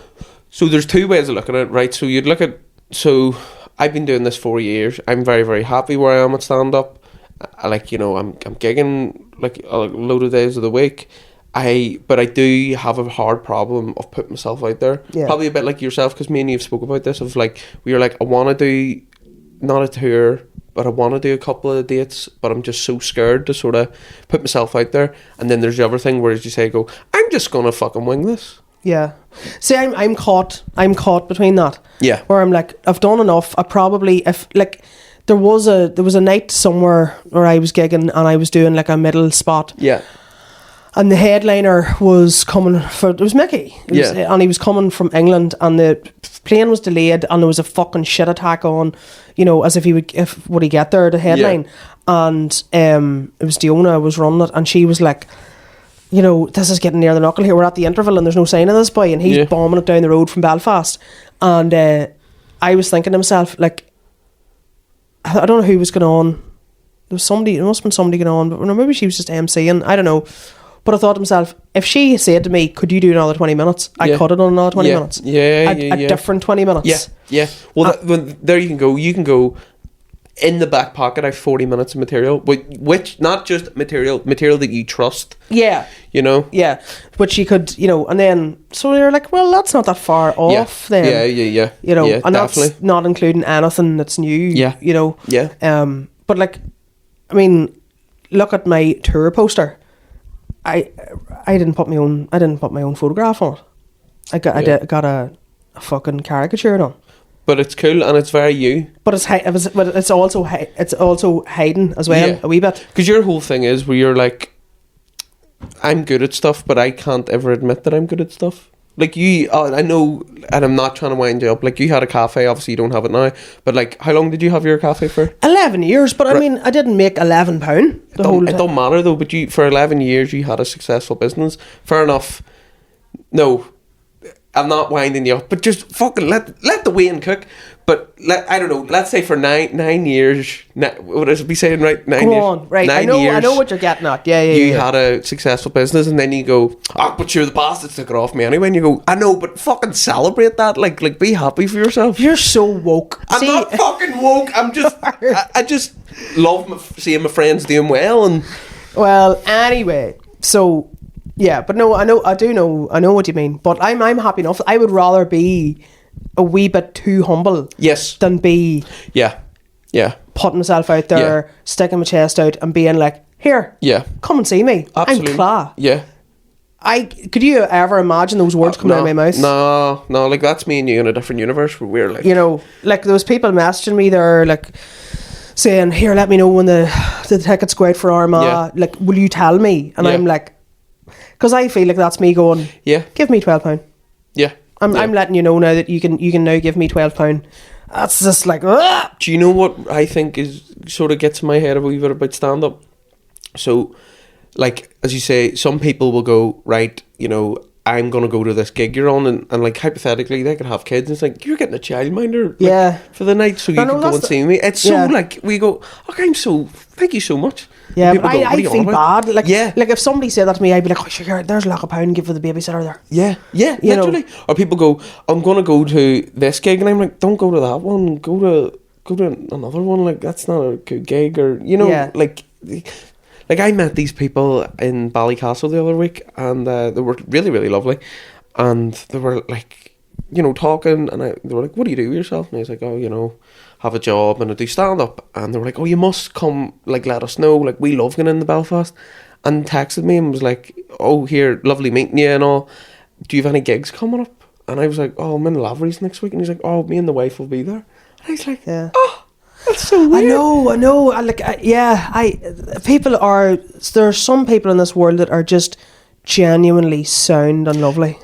So there's 2 ways of looking at it, right? So you'd look at... So I've been doing this 4 years. I'm very, very happy where I am at stand-up. I'm gigging like a load of days of the week. But I do have a hard problem of putting myself out there. Yeah. Probably a bit like yourself, because me and you have spoke about this, of like, we were like, I want to do, not a tour, but I want to do a couple of dates, but I'm just so scared to sort of put myself out there. And then there's the other thing where, as you say, I'm just going to fucking wing this. Yeah. See, I'm caught between that. Yeah. Where I'm like, I've done enough. I probably, if like, there was a night somewhere where I was gigging and I was doing like a middle spot. Yeah. And the headliner was coming for, it was Mickey. And he was coming from England, and the plane was delayed, and there was a fucking shit attack on, as if would he get there to headline. And it was Diona was running it, and she was like, this is getting near the knuckle here. We're at the interval and there's no sign of this boy, and he's bombing it down the road from Belfast. And I was thinking to myself, like, I don't know who was going on. There was somebody, it must have been somebody going on, but maybe she was just MCing, I don't know. But I thought to myself, if she said to me, could you do another 20 minutes? I cut it on another 20 minutes. A different 20 minutes. Yeah. Well, there you can go. You can go, in the back pocket, I have 40 minutes of material, which not just material that you trust. Yeah. Yeah. But she could, and then, so you're like, well, that's not that far off then. Yeah. And definitely. That's not including anything that's new. Yeah. Yeah. But like, I mean, look at my tour poster. I didn't put my own photograph on it. I got a fucking caricature on. But it's cool and it's very you. But it's also hiding as well a wee bit. Because your whole thing is where you're like, I'm good at stuff, but I can't ever admit that I'm good at stuff. Like you, I know, and I'm not trying to wind you up. Like you had a cafe, obviously you don't have it now. But like, how long did you have your cafe for? 11 years. But I mean, I didn't make £11 the whole time. It don't matter though. But for 11 years, you had a successful business. Fair enough. No, I'm not winding you up. But just fucking let the Wayne cook. But I don't know. Let's say for nine years. What is it be saying? Right, 9 years. Go on. Right. I know what you're getting at. Yeah. You had a successful business, and then you go, but you're the bastards took it off me anyway. And you go, I know, but fucking celebrate that. Like be happy for yourself. You're so woke. I'm not fucking woke. I'm just. I just love seeing my friends doing well. And well, anyway, so yeah, but no, I know what you mean. But I'm happy enough. I would rather be a wee bit too humble than be putting myself out there, sticking my chest out and being like, here, come and see me. Absolutely. I'm Cla. Yeah. Could you ever imagine those words coming out of my mouth? No, like that's me and you in a different universe where we're like, like those people messaging me, they're like saying, here, let me know when the tickets go out for Armagh, like, will you tell me? And I'm like, because I feel like that's me going, give me £12. I'm letting you know now that you can now give me £12. That's just like, ugh. Do you know what I think is sort of gets in my head a wee bit about stand up? So, like as you say, some people will go, right, I'm going to go to this gig you're on, and like hypothetically they could have kids, and it's like, you're getting a childminder for the night so you can go and see me. It's so like, we go, okay, thank you so much. Yeah, but I feel bad. Like if somebody said that to me, I'd be like, oh, sure, there's like £1 give for the babysitter there. Yeah, literally. Or people go, I'm going to go to this gig, and I'm like, don't go to that one, go to another one. Like, that's not a good gig, or like I met these people in Ballycastle the other week, and they were really, really lovely, and they were like, talking, and they were like, what do you do with yourself? And I was like, oh, have a job and I do stand up. And they were like, oh, you must come, like, let us know, like, we love going into Belfast. And texted me and was like, oh, here, lovely meeting you and all, do you have any gigs coming up? And I was like, oh, I'm in Lavery's next week. And he's like, oh, me and the wife will be there. And I was like, oh, that's so weird. I know. People are, there's some people in this world that are just genuinely sound and lovely.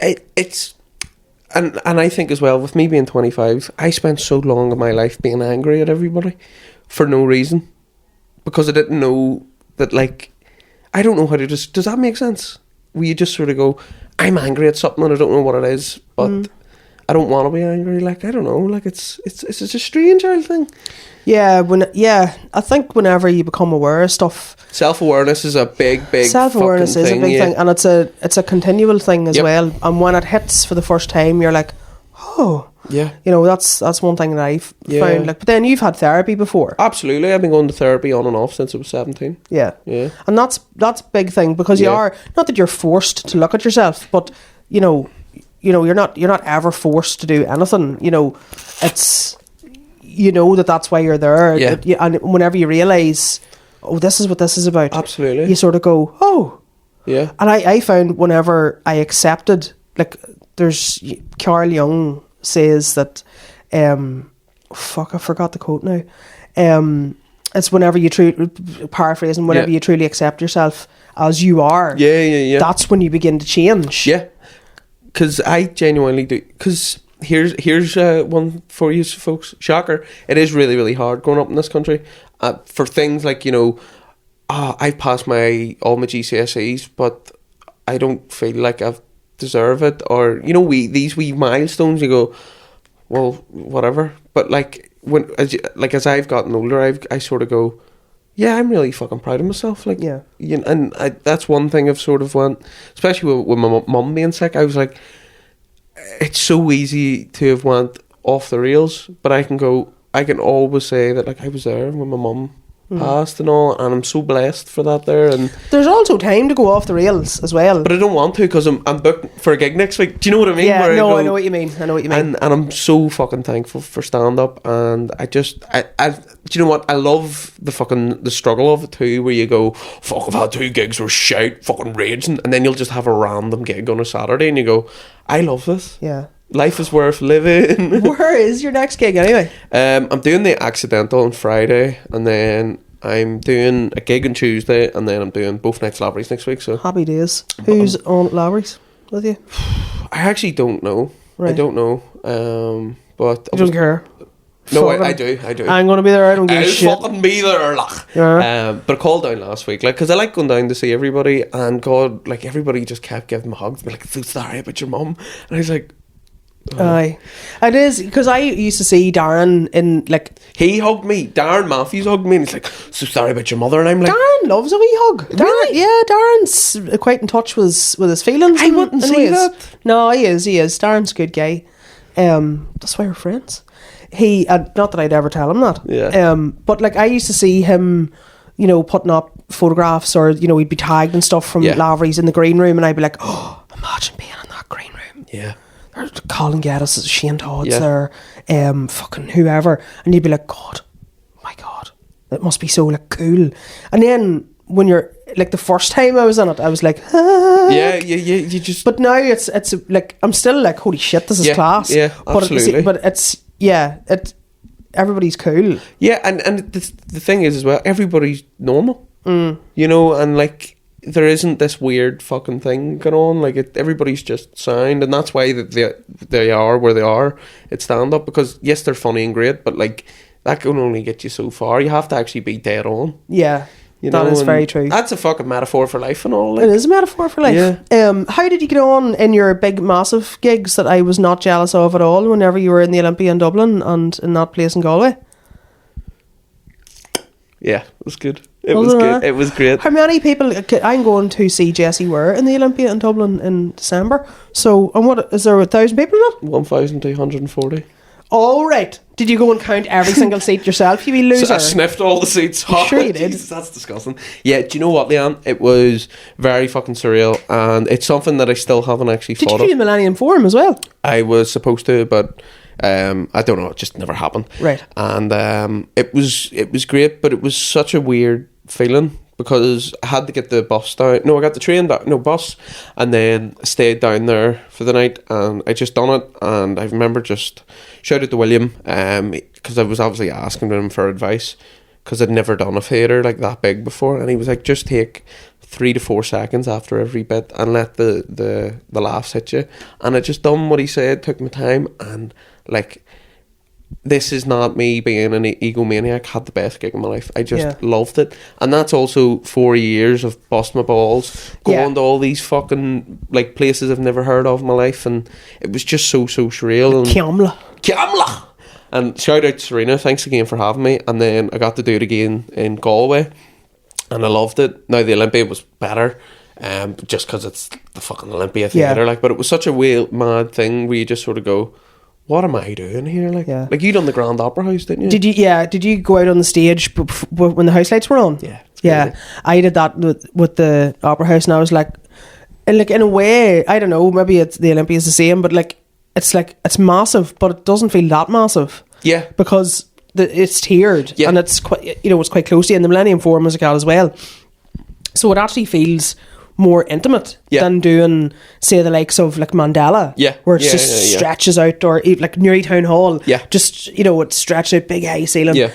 And I think as well, with me being 25, I spent so long of my life being angry at everybody for no reason, because I didn't know that, like, I don't know how to just, does that make sense? Where you just sort of go, I'm angry at something and I don't know what it is, but I don't want to be angry. Like, I don't know, like it's a strange old thing. Yeah, I think whenever you become aware of stuff, self-awareness is a big self-awareness is a big thing, and it's a continual thing as well. And when it hits for the first time, you're like, oh, that's one thing that I've found. Like, but then you've had therapy before. Absolutely, I've been going to therapy on and off since I was 17. Yeah, and that's a big thing, because you are, not that you're forced to look at yourself, but you're not ever forced to do anything. It's, that's why you're there. Yeah. And whenever you realise, oh, this is what this is about. Absolutely. You sort of go, oh. Yeah. And I found whenever I accepted, like, there's, Carl Jung says that, I forgot the quote now. It's whenever you paraphrasing, whenever you truly accept yourself as you are. Yeah. That's when you begin to change. Yeah. Because I genuinely do. Because here's one for you folks. Shocker. It is really, really hard growing up in this country. For things like, I've passed all my GCSEs, but I don't feel like I've deserve it. Or, these wee milestones, you go, well, whatever. But like, as I've gotten older, I sort of go, yeah, I'm really fucking proud of myself. Like, yeah. That's one thing I've sort of went, especially with my mum being sick. I was like, it's so easy to have went off the rails, but I can always say that like I was there when my mum passed and all, and I'm so blessed for that there. And there's also time to go off the rails as well, but I don't want to because I'm booked for a gig next week. Do you know what I mean? Yeah, I know what you mean. And I'm so fucking thankful for stand up, and I do you know what? I love the struggle of it too, where you go, fuck, I've had 2 gigs where shite, fucking raging, and then you'll just have a random gig on a Saturday, and you go, I love this. Yeah. Life is worth living. Where is your next gig anyway? I'm doing the Accidental on Friday, and then I'm doing a gig on Tuesday, and then I'm doing both nights Lavery's next week. So happy days. Who's on Lavery's with you? I actually don't know. Right. I don't know. But you don't care. No, I do. I'm going to be there. I don't give a shit. I'll fucking be there, like. Yeah. But I called down last week, like, because I like going down to see everybody, and God, like, everybody just kept giving me hugs, be like, so sorry about your mum, and I was like, aye, it is, because I used to see Darren in like, he hugged me. Darren Matthews hugged me, and he's like, so sorry about your mother, and I'm like, Darren loves a wee hug. Really? Darren's quite in touch with his feelings. I wouldn't say that. No, he is. Darren's a good guy. That's why we're friends. He not that I'd ever tell him that. Yeah. But like I used to see him, putting up photographs, or he'd be tagged and stuff from Lavery's in the green room, and I'd be like, oh, imagine being in that green room. Yeah. There's Colin Geddes, Shane Todd's there, fucking whoever, and you'd be like, God, my God, it must be so like cool. And then when you're like, the first time I was in it, I was like, yeah, you just. But now it's like, I'm still like, holy shit, this is class. Yeah, absolutely. But it's everybody's cool. Yeah, and the thing is as well, everybody's normal. And like, there isn't this weird fucking thing going on. Like, everybody's just sound, and that's why they are where they are at stand up, because yes, they're funny and great, but like, that can only get you so far. You have to actually be dead on. Yeah. That is very true. That's a fucking metaphor for life and all. Like. It is a metaphor for life. Yeah. How did you get on in your big, massive gigs that I was not jealous of at all whenever you were in the Olympia in Dublin and in that place in Galway? Yeah, it was good. It was good. It was great. How many people? I'm going to see Jessie Ware in the Olympia in Dublin in December. So, and what is there, 1,000 people in it? 1,240. All right. Did you go and count every single seat yourself, you wee loser? So I sniffed all the seats. Sure you did. Jesus, that's disgusting. Yeah, do you know what, Leanne? It was very fucking surreal, and it's something that I still haven't actually thought of. Did you do the Millennium Forum as well? I was supposed to, but I don't know, it just never happened. Right. And it was great, but it was such a weird feeling, because I had to get the bus down. No, I got the train down, bus, and then I stayed down there for the night, and I just done it. And I remember just shouted to William, because I was obviously asking him for advice, because I'd never done a theatre like that big before, and he was like, just take 3 to 4 seconds after every bit and let the laughs hit you. And I just done what he said, took my time, and like, this is not me being an egomaniac. Had the best gig of my life. I just loved it, and that's also 4 years of busting my balls, going to all these fucking like places I've never heard of in my life, and it was just so surreal. And Kiamla. And shout out to Serena, thanks again for having me. And then I got to do it again in Galway, and I loved it. Now the Olympia was better, just because it's the fucking Olympia theatre, like. But it was such a mad thing where you just sort of go, what am I doing here? Like, like you done the Grand Opera House, didn't you? Did you go out on the stage when the house lights were on? Yeah. I did that with the Opera House, and I was like in a way, I don't know, maybe it's the Olympia is the same, but like it's massive, but it doesn't feel that massive. Yeah, because it's tiered, and it's quite, it's quite close to you, and the Millennium Forum as well. So it actually feels more intimate than doing, say, the likes of like Mandela, where it just stretches out, or like Newry Town Hall, just it stretches out, big high ceiling,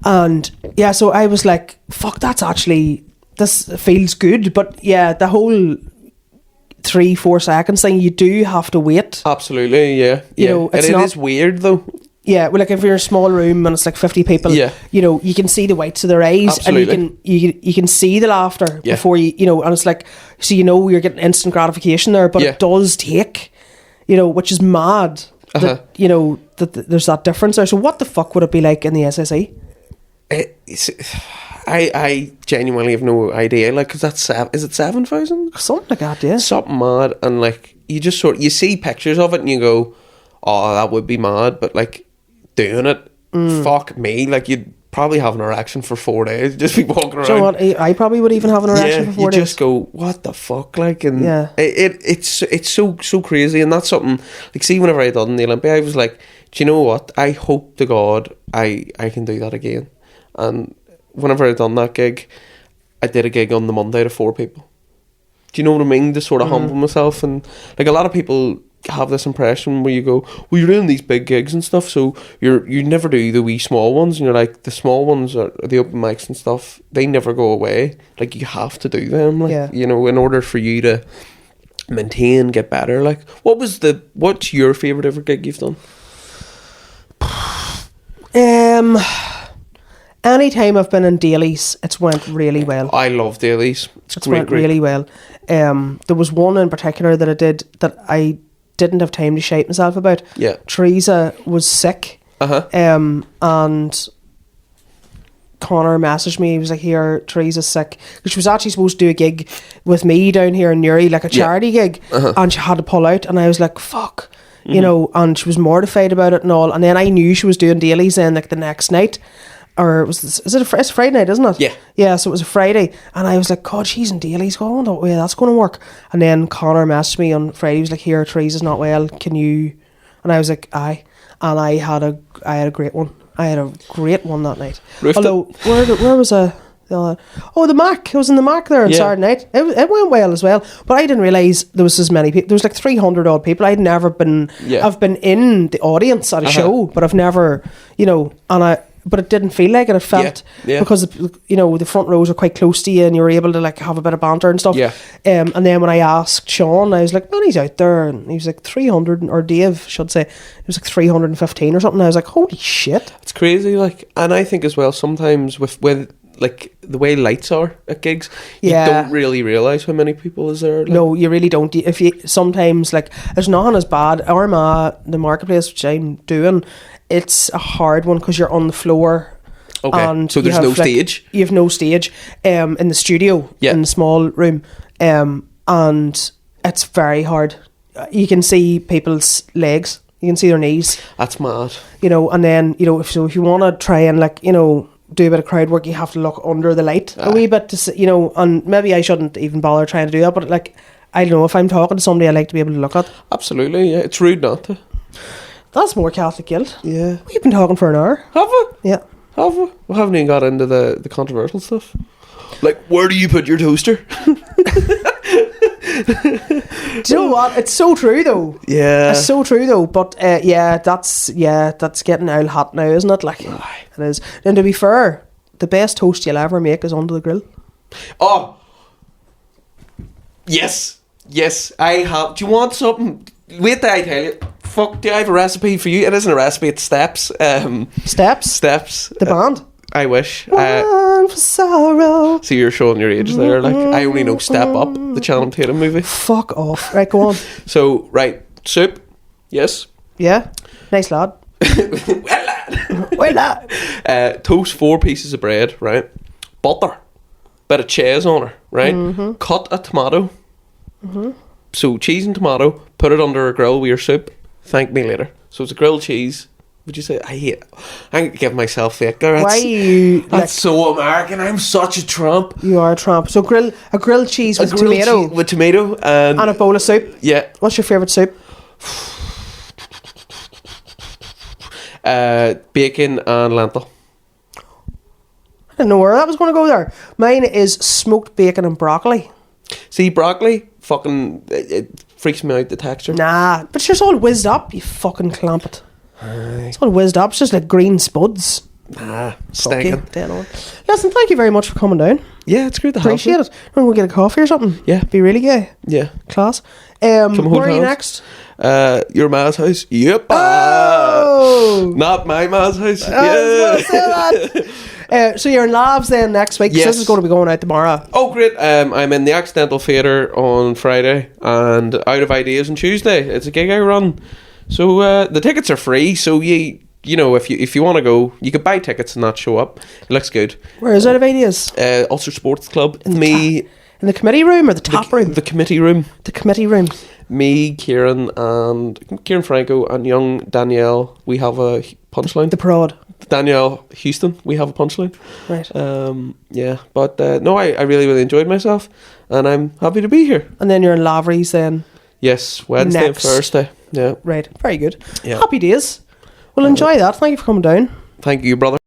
And yeah, so I was like, fuck, this feels good. But yeah, the whole 3-4 seconds thing, you do have to wait. Absolutely, yeah. You know, and it is weird though. Yeah, well, like if you're in a small room and it's like 50 people, you know, you can see the whites of their eyes. Absolutely. And you can see the laughter before you know, and it's like, so you know you're getting instant gratification there, but it does take, you know, which is mad that, you know, that there's that difference there. So what the fuck would it be like in the SSE? I genuinely have no idea. Like, 'cause that's is it 7,000? Something like that, yeah. Something mad, and like you just you see pictures of it and you go, oh, that would be mad, but like doing it, fuck me, like you'd probably have an erection for 4 days, just be walking around. Do you know what? I probably would even have an erection for 4 days. You just go, what the fuck, like, and it's so crazy, and that's something like, see, whenever I done the Olympia, I was like, do you know what? I hope to God I can do that again. And whenever I done that gig, I did a gig on the Monday to 4 people. Do you know what I mean? To sort of humble myself, and like a lot of people have this impression where you go, well, you're doing these big gigs and stuff, so you never do the wee small ones, and you're like, the small ones are the open mics and stuff, they never go away. Like, you have to do them, like, you know, in order for you to maintain, get better. Like, what's your favourite ever gig you've done? Anytime I've been in dailies, it's went really well. I love dailies. It's went really well. There was one in particular that I did that I didn't have time to shite myself about. Yeah. Teresa was sick. And Connor messaged me. He was like, here, Teresa's sick. She was actually supposed to do a gig with me down here in Newry, like a charity gig. And she had to pull out. And I was like, fuck. You know, and she was mortified about it and all. And then I knew she was doing dailies then, like, the next night. Or it's Friday night, isn't it? Yeah. Yeah, so it was a Friday. And I was like, God, she's in dailies. I wonder what way that's going to work. And then Connor messaged me on Friday. He was like, here, Teresa's not well. Can you... And I was like, aye. And I had a great one. I had a great one that night. Although, where was I? The Mac. I was in the Mac there on Saturday night. It went well as well. But I didn't realise there was as many people. There was like 300 odd people. I'd never been... I've been in the audience at a show, but I've never, you know... But it didn't feel like it. It felt because, you know, the front rows are quite close to you and you were able to like have a bit of banter and stuff. And then when I asked Sean, I was like, man, he's out there, and he was like 300, or Dave should say, it was like 315 or something. I was like, holy shit, it's crazy. Like, and I think as well sometimes with like the way lights are at gigs, you don't really realise how many people is there. Like. No, you really don't. If you sometimes, like, there's nothing as bad. Armagh, the marketplace, which I'm doing, it's a hard one because you're on the floor. Okay, and so there's no stage. You have no stage in the studio, in the small room, and it's very hard. You can see people's legs, you can see their knees. That's mad. You know, and then, you know, if you want to try and, like, you know, do a bit of crowd work, you have to look under the light a wee bit to see, you know, and maybe I shouldn't even bother trying to do that, but like, I don't know, if I'm talking to somebody I like to be able to look at. Absolutely, yeah. It's rude not to. That's more Catholic guilt. Yeah. We've been talking for an hour. Have we? Yeah. Have we? We haven't even got into the controversial stuff. Like, where do you put your toaster? Do you know what? It's so true though. Yeah. It's so true though. But that's getting old hot now, isn't it? Like, it is. And to be fair, the best toast you'll ever make is under the grill. Oh. Yes. I have. Do you want something? Wait till I tell you. Fuck, do I have a recipe for you? It isn't a recipe, it's steps. Steps? The band? I wish. One for sorrow. So you're showing your age there. Like, I only know Step Up, the Channing Tatum movie. Fuck off. Right, go on. So, right, soup. Yes. Yeah. Nice lad. Well lad. Toast 4 pieces of bread, right? Butter. Bit of cheese on her, right? Cut a tomato. So cheese and tomato. Put it under a grill with your soup. Thank me later. So it's a grilled cheese. Would you say I'm giving myself fake there. Why are you? That's so American. I'm such a Trump. You are a Trump. So a grilled cheese with tomato. With tomato and a bowl of soup. Yeah. What's your favourite soup? Bacon and lentil. I didn't know where that was going to go there. Mine is smoked bacon and broccoli. See, broccoli, fucking, it freaks me out, the texture. Nah, but it's just all whizzed up, you fucking clamp it. It's all whizzed up. It's just like green spuds. Stinking. Dead on. Listen, thank you very much for coming down. Yeah, it's great to have you. Appreciate it. I'm going to get a coffee or something. Yeah. Be really gay. Yeah. Class. Come hold Where are you hands. next? Your ma's house. Yep. Oh! Not my ma's house. I was gonna say that. So you're in labs then next week. 'Cause Yes. This is going to be going out tomorrow. Oh, great. I'm in the Accidental Theatre on Friday and Out of Ideas on Tuesday. It's a gig I run. So the tickets are free. So you know, if you want to go, you could buy tickets and not show up. It looks good. Where is Out of Ideas? Ulster Sports Club. In the committee room or the top room? The committee room. The committee room. Me, Kieran Franco and young Danielle, we have a punchline. The prod. Danielle Houston, we have a punchline. Right. Yeah, but no, I really, really enjoyed myself and I'm happy to be here. And then you're in Lavery's then. Yes, Wednesday Next. and Thursday. Yeah. Right. Very good. Yeah. Happy days. Well, enjoy that. Thank you for coming down. Thank you, brother.